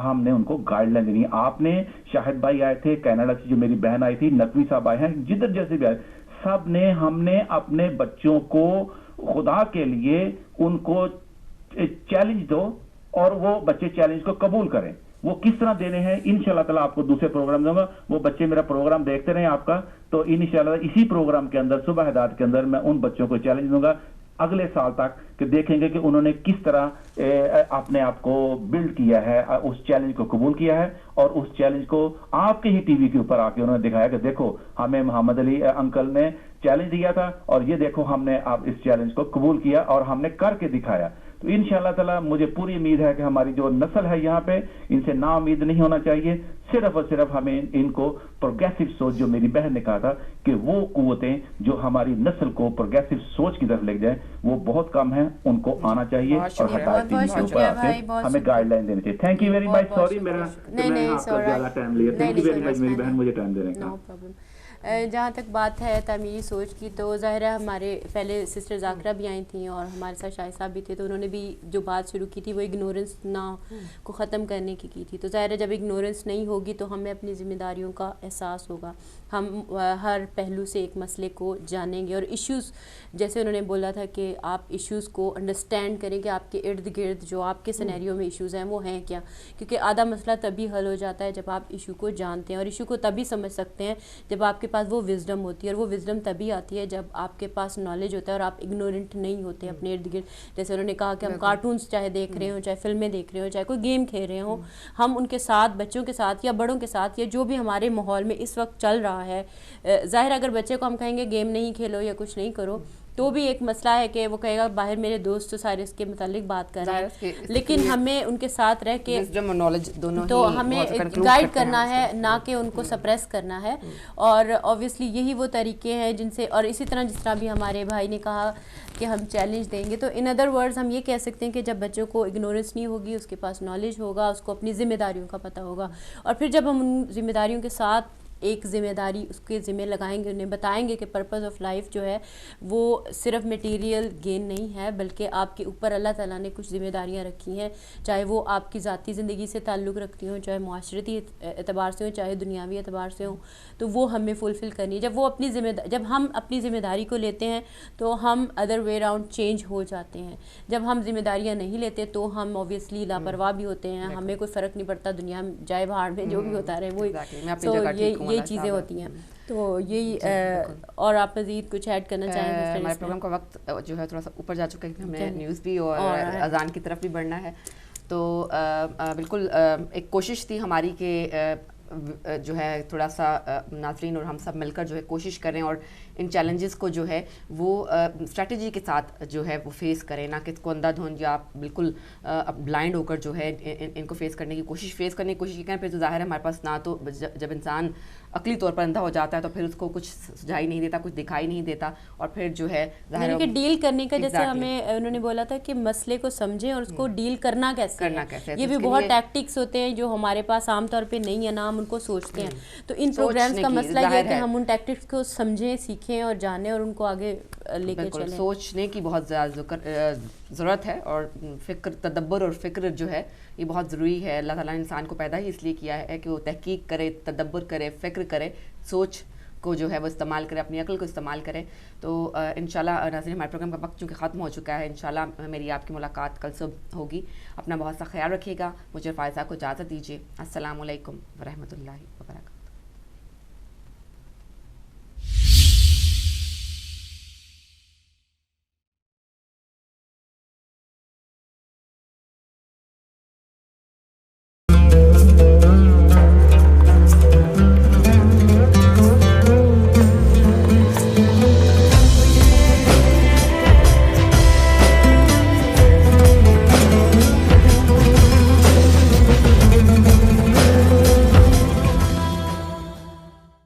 ہم نے ان کو گائیڈ لائن دینی ہے. آپ نے شاہد بھائی آئے تھے کینیڈا سے، جو میری بہن آئی تھی، نقوی صاحب آئے ہیں، جدھر جیسے بھی آئے، ہم نے اپنے بچوں کو خدا کے لیے ان کو چیلنج دو اور وہ بچے چیلنج کو قبول کریں. وہ کس طرح دینے ہیں انشاءاللہ تعالی آپ کو دوسرے پروگرام دوں گا. وہ بچے میرا پروگرام دیکھتے رہیں آپ کا، تو انشاءاللہ اسی پروگرام کے اندر صبح ہدایت کے اندر میں ان بچوں کو چیلنج دوں گا اگلے سال تک، کہ دیکھیں گے کہ انہوں نے کس طرح اپنے آپ کو بلڈ کیا ہے، اس چیلنج کو قبول کیا ہے، اور اس چیلنج کو آپ کے ہی ٹی وی کے اوپر آ کے انہوں نے دکھایا کہ دیکھو ہمیں محمد علی انکل نے چیلنج دیا تھا، اور یہ دیکھو ہم نے اب اس چیلنج کو قبول کیا اور ہم نے کر کے دکھایا. تو انشاءاللہ تعالی مجھے پوری امید ہے کہ ہماری جو نسل ہے یہاں پہ، ان سے نا امید نہیں ہونا چاہیے. صرف اور صرف ہمیں ان کو پروگریسو سوچ، جو میری بہن نے کہا تھا کہ وہ قوتیں جو ہماری نسل کو پروگریسو سوچ کی طرف لے جائیں، وہ بہت کم ہیں. ان کو آنا چاہیے اور ہدایت کے اوپر آ کے ہمیں گائیڈ لائن دینی چاہیے. Thank you very much. Sorry میں نے آپ کا زیادہ ٹائم لیا. تھینک یو ویری مچ میری بہن مجھے ٹائم دینے کا. جہاں تک بات ہے تعمیری سوچ کی، تو ظاہر ہے ہمارے پہلے سسٹر ذاکرہ بھی آئی تھیں اور ہمارے ساتھ شاہد صاحب بھی تھے، تو انہوں نے بھی جو بات شروع کی تھی وہ اگنورنس کو ختم کرنے کی تھی. تو ظاہر ہے جب اگنورنس نہیں ہوگی تو ہمیں اپنی ذمہ داریوں کا احساس ہوگا، ہم ہر پہلو سے ایک مسئلے کو جانیں گے، اور ایشوز جیسے انہوں نے بولا تھا کہ آپ ایشوز کو انڈرسٹینڈ کریں کہ آپ کے ارد گرد جو آپ کے سینیریو میں ایشوز ہیں وہ ہیں کیا، کیونکہ آدھا مسئلہ تبھی حل ہو جاتا ہے جب آپ ایشو کو جانتے ہیں، اور ایشو کو تبھی سمجھ سکتے ہیں جب آپ کے پاس وہ وزڈم ہوتی ہے، اور وہ وزڈم تبھی آتی ہے جب آپ کے پاس نالج ہوتا ہے اور آپ اگنورنٹ نہیں ہوتے اپنے ارد گرد. جیسے انہوں نے کہا کہ ہم کارٹونز چاہے دیکھ رہے ہوں، چاہے فلمیں دیکھ رہے ہوں، چاہے کوئی گیم کھیل رہے ہوں، ہم ان کے ساتھ، بچوں کے ساتھ یا بڑوں کے ساتھ، یا جو بھی ہمارے ماحول میں اس وقت چل رہا ہے، ظاہر اگر بچے کو ہم کہیں گے گیم نہیں کھیلو یا کچھ نہیں کرو، تو بھی ایک مسئلہ ہے کہ وہ کہے گا باہر میرے دوست سارے اس کے متعلق بات کر رہے ہیں، لیکن ہمیں ان کے ساتھ رہ کے تو ہمیں گائیڈ کرنا ہے، نہ کہ ان کو سپریس کرنا ہے. اور اوبویسلی یہی وہ طریقے ہیں جن سے، اور اسی طرح جس طرح بھی ہمارے بھائی نے کہا کہ ہم چیلنج دیں گے، تو ان ادر ورڈز ہم یہ کہہ سکتے ہیں کہ جب بچوں کو اگنورنس نہیں ہوگی، اس کے پاس نالج ہوگا، اس کو اپنی ذمہ داریوں کا پتہ ہوگا، اور پھر جب ہم ان ذمہ داریوں کے ساتھ ایک ذمہ داری اس کے ذمہ لگائیں گے، انہیں بتائیں گے کہ پرپز آف لائف جو ہے وہ صرف میٹیریل گین نہیں ہے، بلکہ آپ کے اوپر اللہ تعالیٰ نے کچھ ذمہ داریاں رکھی ہیں، چاہے وہ آپ کی ذاتی زندگی سے تعلق رکھتی ہوں، چاہے معاشرتی اعتبار سے ہوں، چاہے دنیاوی اعتبار سے ہوں، تو وہ ہمیں فلفل کرنی ہے. جب ہم اپنی ذمہ داری کو لیتے ہیں تو ہم ادر وے راؤنڈ چینج ہو جاتے ہیں. جب ہم ذمہ داریاں نہیں لیتے تو ہم اوبویسلی لاپرواہ بھی ہوتے ہیں، ہمیں کوئی فرق نہیں پڑتا، دنیا میں جائے باہر میں جو بھی ہوتا رہے وہی یہ چیزیں ہوتی ہیں. تو یہی اور آپ مزید کچھ ایڈ کرنا چاہیں گے؟ ہمارے پروگرام کا وقت جو ہے تھوڑا سا اوپر جا چکا ہے کہ ہمیں نیوز بھی اور اذان کی طرف بھی بڑھنا ہے. تو بالکل ایک کوشش تھی ہماری کہ جو ہے تھوڑا سا ناظرین اور ہم سب مل کر جو ہے کوشش کریں اور ان چیلنجز کو جو ہے وہ اسٹریٹجی کے ساتھ جو ہے وہ فیس کریں، نہ کہ اس کو اندھا دھند یا بالکل بلائنڈ ہو کر جو ہے ان کو فیس کرنے کی کوشش کریں. پھر تو ظاہر ہے ہمارے پاس نہ تو جب انسان عقلی طور پر اندھا ہو جاتا ہے تو پھر اس کو کچھ سجائی نہیں دیتا، کچھ دکھائی نہیں دیتا، اور پھر جو ہے ظاہر ہے کہ ڈیل کرنے کا، جیسے ہمیں انہوں نے بولا تھا کہ مسئلے کو سمجھیں اور اس کو ڈیل کرنا کیسے ہے. یہ بھی بہت ٹیکٹکس ہوتے ہیں جو ہمارے پاس عام طور پہ نہیں ہے، نہ ہم ان کو سوچتے ہیں. تو ان پروگرامز کا مسئلہ یہ ہے کہ ہم ان ٹیکٹکس کو سمجھیں، سیکھیں اور جانیں اور ان کو آگے لے کے چلیں. سوچنے کی بہت زیادہ ضرورت ہے، اور تدبر اور فکر جو ہے یہ بہت ضروری ہے. اللہ تعالیٰ نے انسان کو پیدا ہی اس لیے کیا ہے کہ وہ تحقیق کرے، تدبر کرے، فکر کرے، سوچ کو جو ہے وہ استعمال کرے، اپنی عقل کو استعمال کرے. تو انشاءاللہ ناظرین ہمارے پروگرام کا وقت چونکہ ختم ہو چکا ہے، انشاءاللہ میری آپ کی ملاقات کل صبح ہوگی. اپنا بہت سا خیال رکھیے گا. مجھے فائزہ کو اجازت دیجیے. السلام علیکم ورحمۃ اللہ وبرکاتہ.